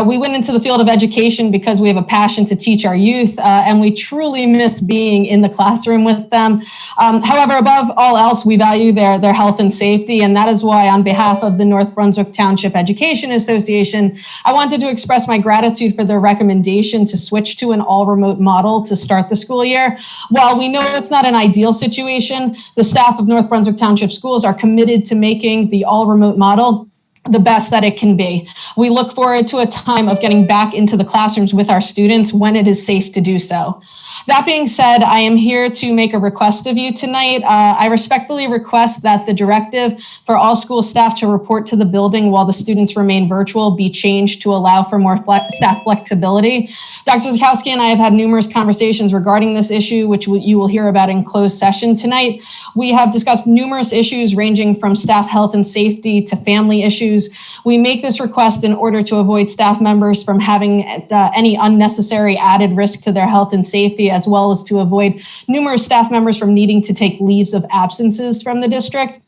We went into the field of education because we have a passion to teach our youth, and we truly miss being in the classroom with them. However, above all else, we value their health and safety, and that is why on behalf of the North Brunswick Township Education Association, I wanted to express my gratitude for their recommendation to switch to an all-remote model to start the school year. While we know it's not an ideal situation, the staff of North Brunswick Township Schools are committed to making the all-remote model the best that it can be. We look forward to a time of getting back into the classrooms with our students when it is safe to do so. That being said, I am here to make a request of you tonight. I respectfully request that the directive for all school staff to report to the building while the students remain virtual be changed to allow for more staff flexibility. Dr. Zakowski and I have had numerous conversations regarding this issue, which you will hear about in closed session tonight. We have discussed numerous issues ranging from staff health and safety to family issues. We make this request in order to avoid staff members from having any unnecessary added risk to their health and safety, as well as to avoid numerous staff members from needing to take leaves of absences from the district.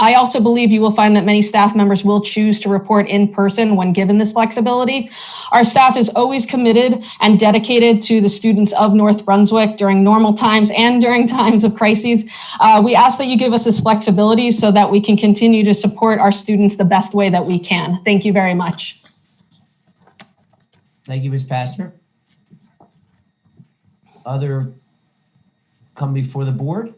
I also believe you will find that many staff members will choose to report in person when given this flexibility. Our staff is always committed and dedicated to the students of North Brunswick during normal times and during times of crises. We ask that you give us this flexibility so that we can continue to support our students the best way that we can. Thank you very much. Thank you, Ms. Pastor. Other come before the board?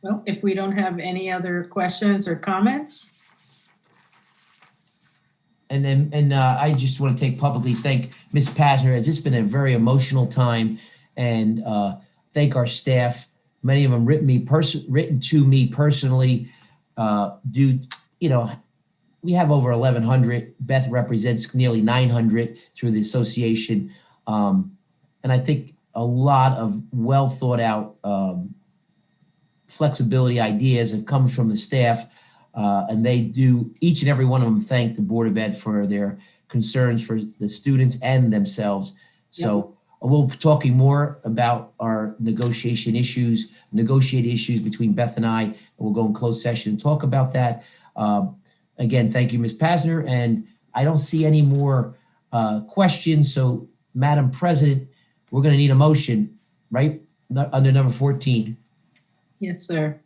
Well, if we don't have any other questions or comments. And I just want to take publicly thank Ms. Pasner, as it's been a very emotional time, and thank our staff. Many of them written to me personally. We have over 1,100. Beth represents nearly 900 through the association. And I think a lot of well thought out flexibility ideas have come from the staff. And they do, each and every one of them, thank the Board of Ed for their concerns for the students and themselves. So we'll be talking more about our negotiated issues between Beth and I, and we'll go in closed session and talk about that. Again, thank you, Ms. Pasner, and I don't see any more questions. So, Madam President, we're going to need a motion, right? Under number 14. Yes, sir.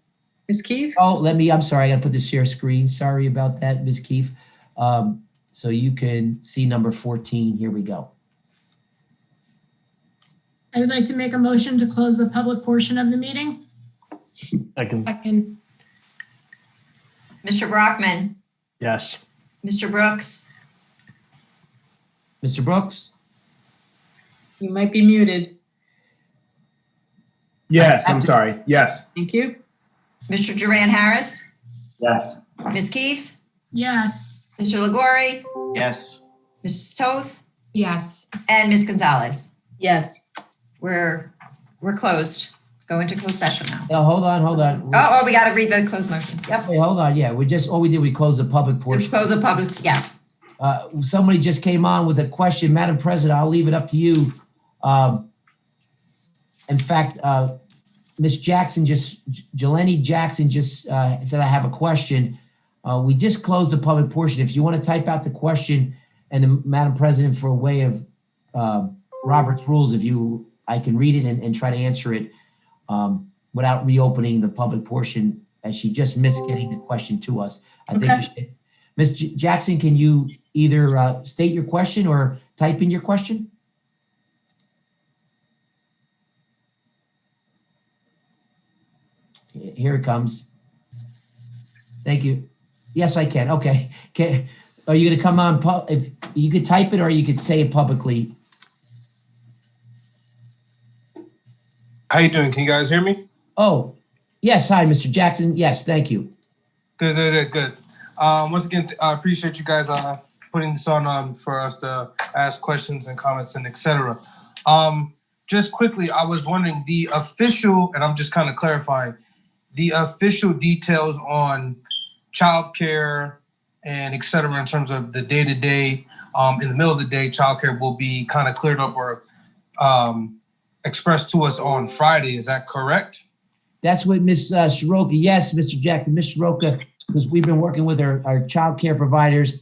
Ms. Keefe? Oh, I'm sorry, I got to put the share screen. Sorry about that, Ms. Keefe. So you can see number 14. Here we go. I would like to make a motion to close the public portion of the meeting. Second. Mr. Brockman, Yes. Mr. Brooks, Mr. Brooks? You might be muted. Yes, I'm sorry. Yes. Thank you. Mr. Duran Harris, Yes. Ms. Keefe, Yes. Mr. Liguori, Yes. Mrs. Toth, Yes. and Ms. Gonzalez. Yes. We're closed. Go into closed session now. Oh, hold on. Oh, we got to read the closed motion. Yep. Wait, hold on. Yeah, we closed the public portion. Close the public, yes. Somebody just came on with a question. Madam President, I'll leave it up to you. In fact, Ms. Jackson Jeleni Jackson just said, I have a question. We just closed the public portion. If you want to type out the question, and then, Madam President, for a way of Robert's rules, I can read it and try to answer it without reopening the public portion, as she just missed getting the question to us. I think we should. Ms. Jackson, can you either state your question or type in your question? Here it comes. Thank you. Yes, I can. Okay. Are you going to come on? If you could type it, or you could say it publicly. How you doing? Can you guys hear me? Oh, yes. Hi, Mr. Jackson. Yes, thank you. Good. Once again, I appreciate you guys putting this on for us to ask questions and comments and etc. Just quickly, I was wondering the official, and I'm just kind of clarifying, the official details on childcare and etc. in terms of the day-to-day, in the middle of the day, childcare will be kind of cleared up or expressed to us on Friday. Is that correct? That's what Ms. Shiroka, yes, Mr. Jackson, Ms. Shiroka, because we've been working with our child care providers.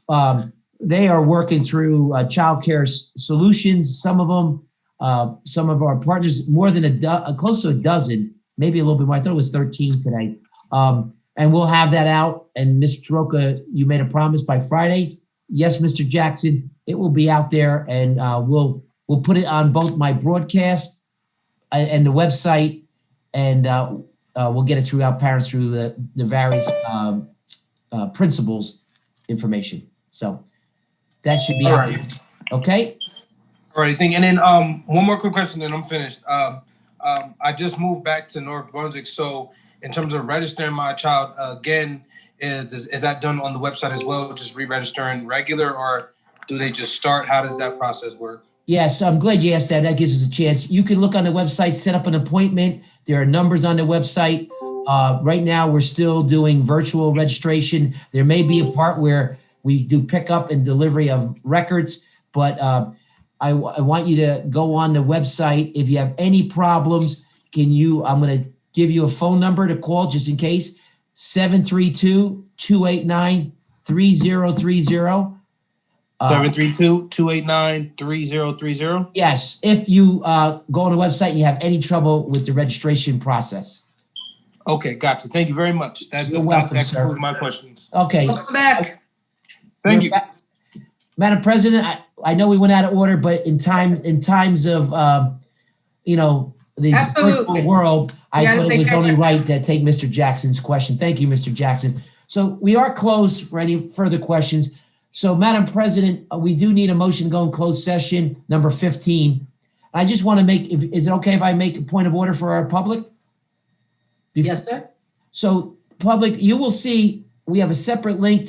They are working through child care solutions. Some of them some of our partners, more than close to a dozen, maybe a little bit more. I thought it was 13 today. And we'll have that out. And Mr. Roca, you made a promise by Friday. Yes, Mr. Jackson, it will be out there, and we'll put it on both my broadcast and the website, and we'll get it throughout parents through the various principals information. So that should be out there. Okay. All right, thank you. And then one more quick question, and I'm finished. I just moved back to North Brunswick, so in terms of registering my child again, is that done on the website as well, just re-registering regular, or do they just start? How does that process work? Yes, I'm glad you asked that. That gives us a chance. You can look on the website, set up an appointment. There are numbers on the website. Right now, we're still doing virtual registration. There may be a part where we do pickup and delivery of records, but I want you to go on the website. If you have any problems, I'm going to give you a phone number to call just in case, 732-289-3030. 732-289-3030. Yes, if you go on the website and you have any trouble with the registration process. Okay, gotcha. Thank you very much. You're welcome, that sir. concludes my questions. Okay. Welcome back. Thank you. Madam President, I know we went out of order, but in times of, the Absolutely. virtual world, I You gotta thought it take was care of only that. right to take Mr. Jackson's question. Thank you, Mr. Jackson. So we are closed for any further questions. So, Madam President, we do need a motion to go in closed session, number 15. I just want to is it okay if I make a point of order for our public? Yes, sir. So, public, you will see we have a separate link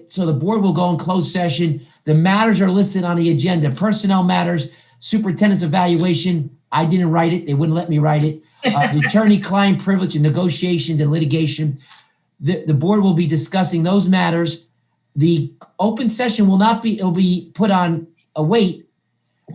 so the board will go in closed session. The matters are listed on the agenda: personnel matters, superintendent's evaluation. I didn't write it. They wouldn't let me write it. The attorney-client privilege and negotiations and litigation. The board will be discussing those matters. The open session it'll be put on a wait,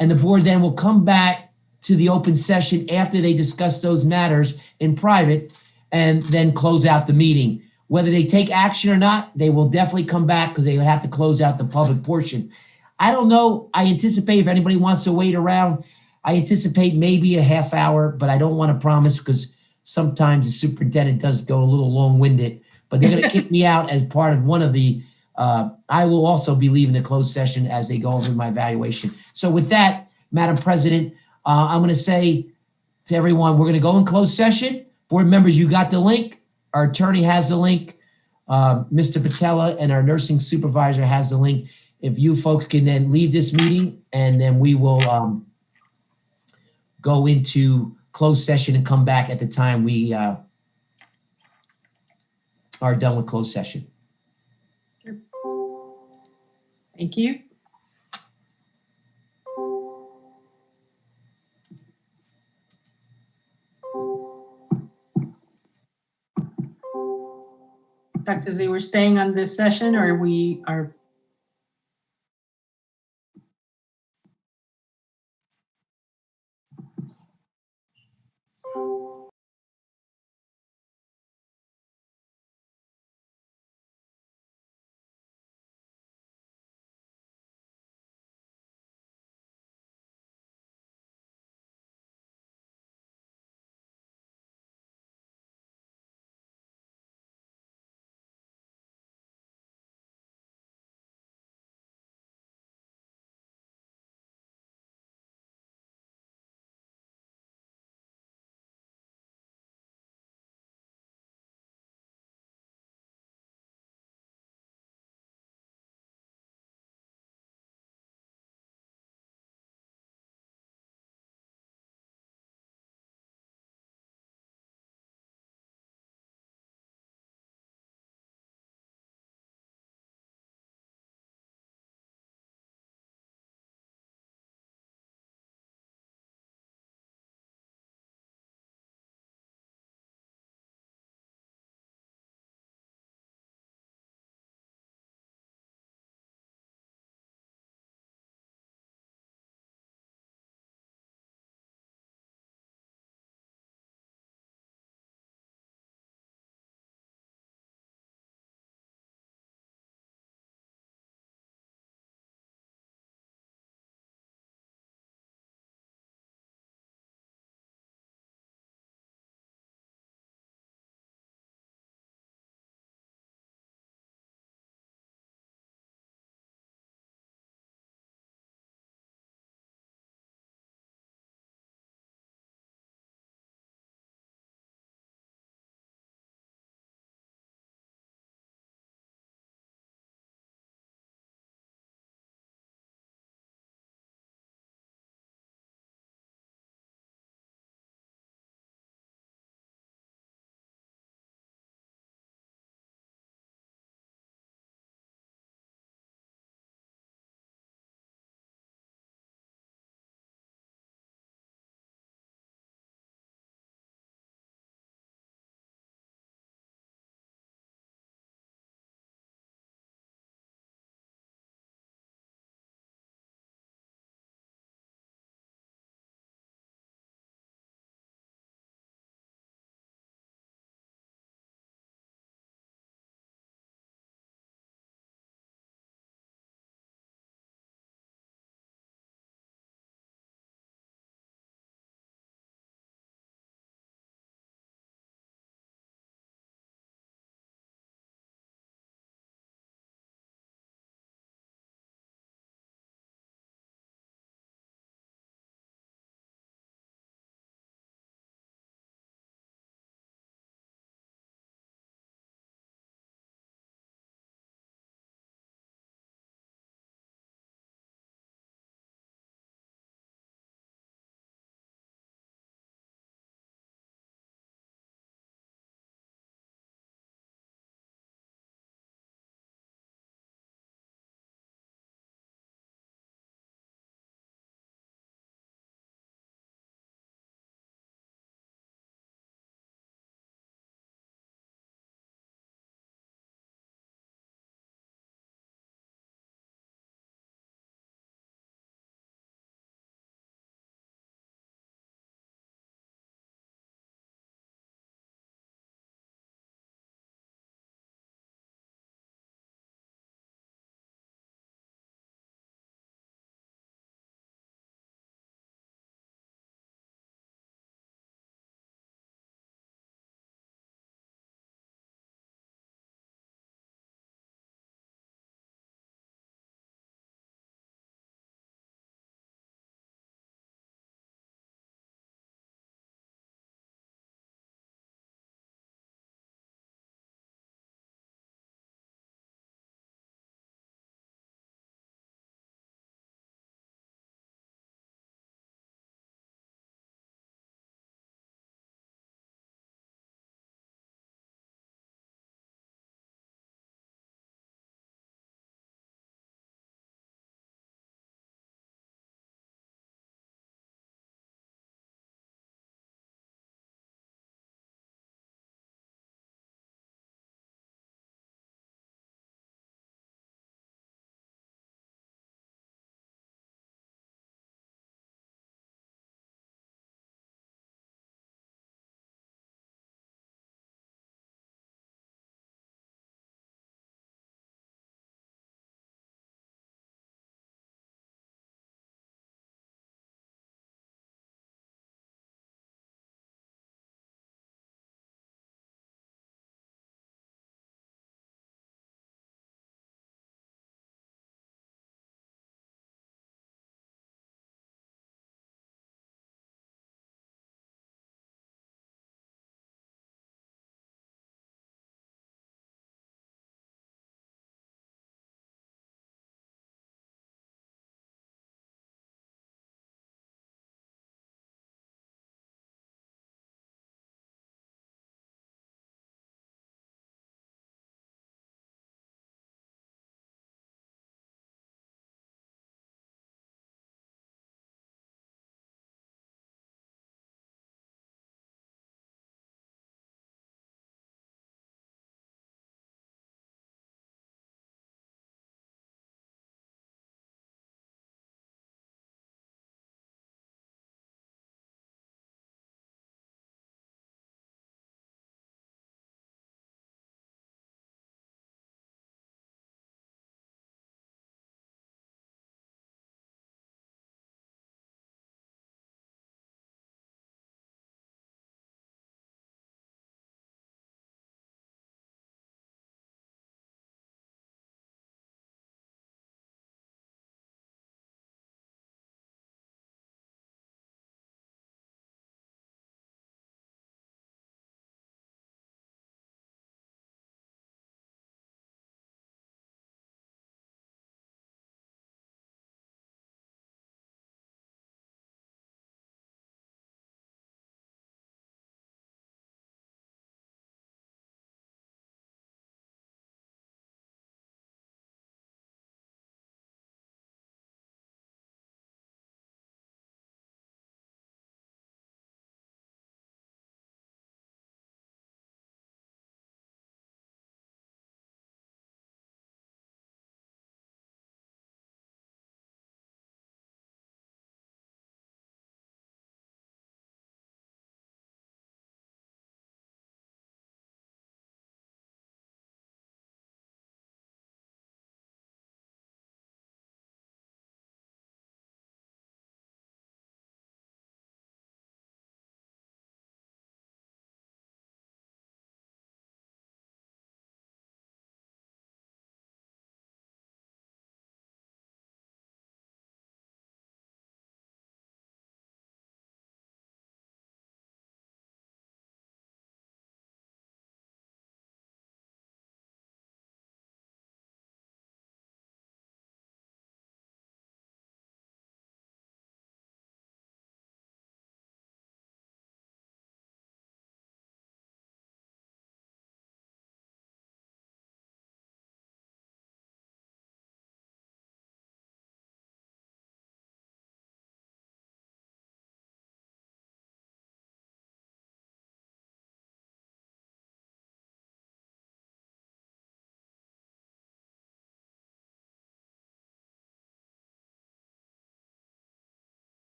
and the board then will come back to the open session after they discuss those matters in private and then close out the meeting. Whether they take action or not, they will definitely come back because they would have to close out the public portion. I don't know. I anticipate if anybody wants to wait around, I anticipate maybe a half hour, but I don't want to promise because sometimes the superintendent does go a little long-winded, but they're going to kick me out as part of one of the, I will also be leaving the closed session as they go over my evaluation. So with that, Madam President, I'm going to say to everyone, we're going to go in closed session. Board members, you got the link. Our attorney has the link. Mr. Patella and our nursing supervisor has the link. If you folks can then leave this meeting, and then we will go into closed session and come back at the time we are done with closed session. Thank you. Dr. Z, we're staying on this session, or we are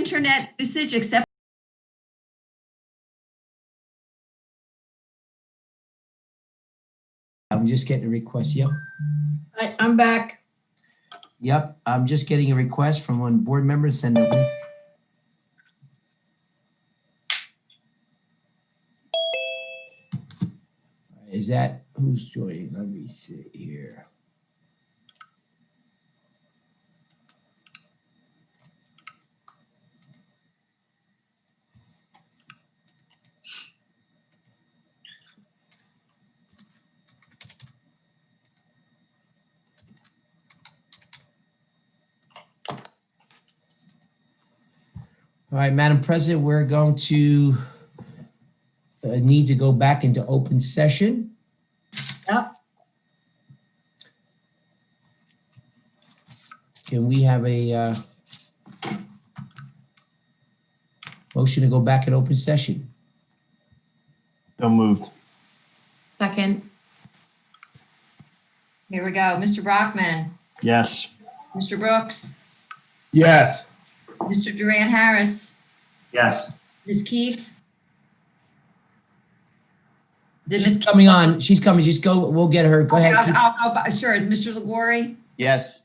internet usage except I'm just getting a request. Yep. I'm back. Yep. I'm just getting a request from one board member to send a link. Is that who's joining? Let me see here. All right, Madam President, we're going to need to go back into open session. Yep. Can we have a motion to go back in open session? So moved. Second. Here we go. Mr. Brockman, Yes. Mr. Brooks, Yes. Mr. Duran Harris, Yes. Ms. Keefe. Did She's Ms. coming on. She's coming. Just go. We'll get her. Go ahead. I'll go by, sure. Mr. LaGuardia, Yes.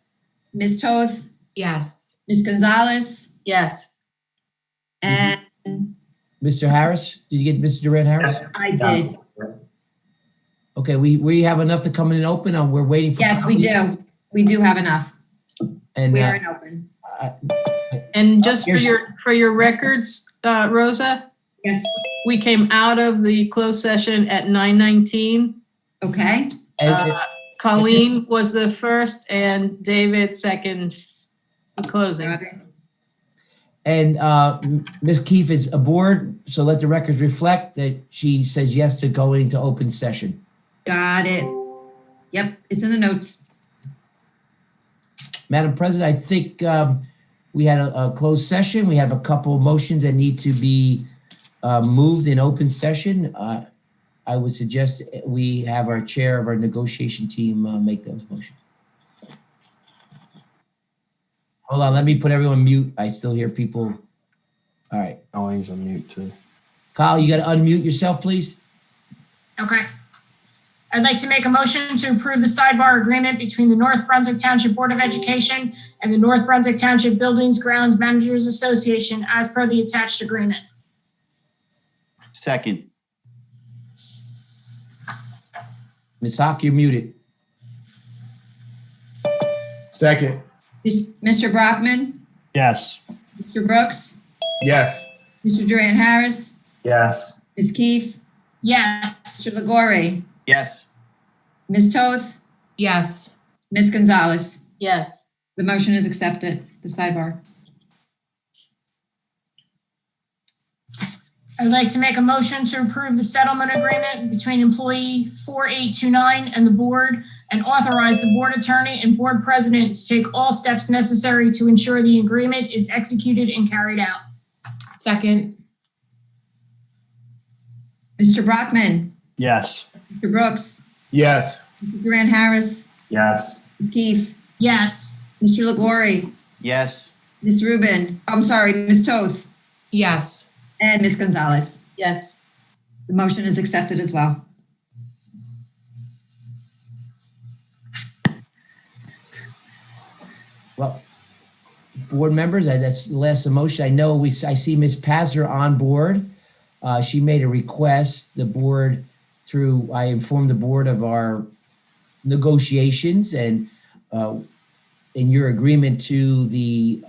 Ms. Toth, Yes. Ms. Gonzalez, Yes. and Mr. Harris, did you get Mr. Durant Harris? I did. Okay, we have enough to come in and open. We're waiting for. Yes, we do. We do have enough. And We are in open. And just Here's- for your records, Rosa, Yes. we came out of the closed session at 9:19. Okay. Colleen was the first and David second for closing. Got it. And Ms. Keefe is aboard, so let the records reflect that she says yes to going to open session. Got it. Yep, it's in the notes. Madam President, I think we had a closed session. We have a couple of motions that need to be moved in open session. I would suggest we have our chair of our negotiation team make those motions. Hold on, let me put everyone mute. I still hear people. All right. Colleen's on mute too. Kyle, you got to unmute yourself, please. Okay. I'd like to make a motion to approve the sidebar agreement between the North Brunswick Township Board of Education and the North Brunswick Township Buildings Grounds Managers Association as per the attached agreement. Second. Ms. Hawk, you're muted. Second. Mr. Brockman, Yes. Mr. Brooks, Yes. Mr. Duran Harris, Yes. Ms. Keefe, Yes. Mr. LaGuardia, Yes. Ms. Toth, Yes. Ms. Gonzalez. Yes. The motion is accepted, the sidebar. I'd like to make a motion to approve the settlement agreement between employee 4829 and the board and authorize the board attorney and board president to take all steps necessary to ensure the agreement is executed and carried out. Second. Mr. Brockman, Yes. Mr. Brooks, Yes. Mr. Duran Harris, Yes. Ms. Keefe, Yes. Mr. LaGuardia, Yes. Ms. Rubin, I'm sorry, Ms. Toth, Yes. and Ms. Gonzalez. Yes. The motion is accepted as well. Well, board members, that's the last motion. I know I see Ms. Pazner on board. She made a request. The board, I informed the board of our negotiations and in your agreement to the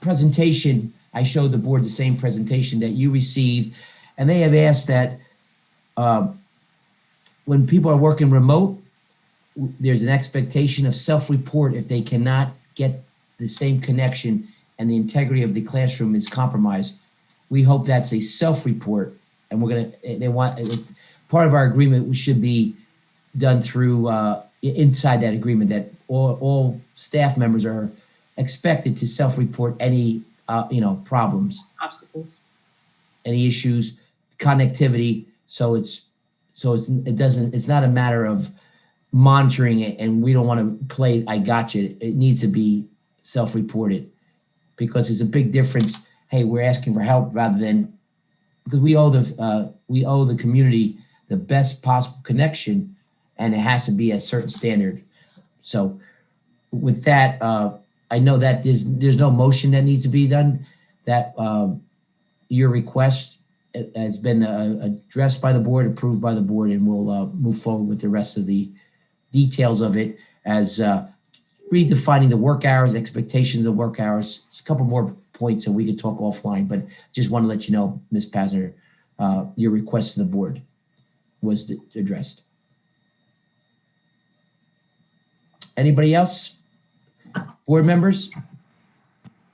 presentation, I showed the board the same presentation that you received. And they have asked that when people are working remote, there's an expectation of self-report if they cannot get the same connection and the integrity of the classroom is compromised. We hope that's a self-report, and it's part of our agreement, which should be done through inside that agreement that all staff members are expected to self-report any problems, Obstacles. any issues, connectivity. So it's not a matter of monitoring it, and we don't want to play I gotcha. It needs to be self-reported. because it's a big difference. Hey, we're asking for help rather than, because we owe the community the best possible connection, and it has to be a certain standard. So with that, I know that there's no motion that needs to be done. That your request has been addressed by the board, approved by the board, and we'll move forward with the rest of the details of it as redefining the work hours, expectations of work hours. It's a couple more points so we can talk offline, but just want to let you know, Ms. Pasner, your request to the board was addressed. Anybody else? Board members?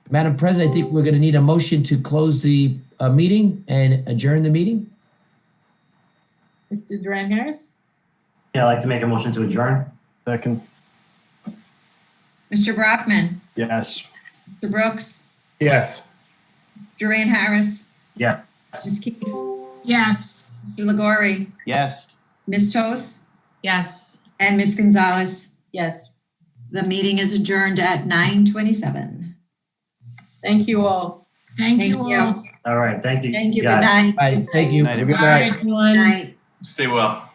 Madam President, I think we're going to need a motion to close the meeting and adjourn the meeting. Mr. Duran Harris? Yeah, I'd like to make a motion to adjourn. Second. Mr. Brockman, Yes. Mr. Brooks, Yes. Duran Harris, Yeah. Ms. Keefe, Yes. Mr. Legori, Yes. Ms. Toth, Yes. and Ms. Gonzalez. Yes. The meeting is adjourned at 9:27. Thank you all. Thank Thank you you. all. All right, thank you. Thank you. Good guys. night. Bye. Thank you. Night, Good everybody. night. Everyone. Night. Stay well.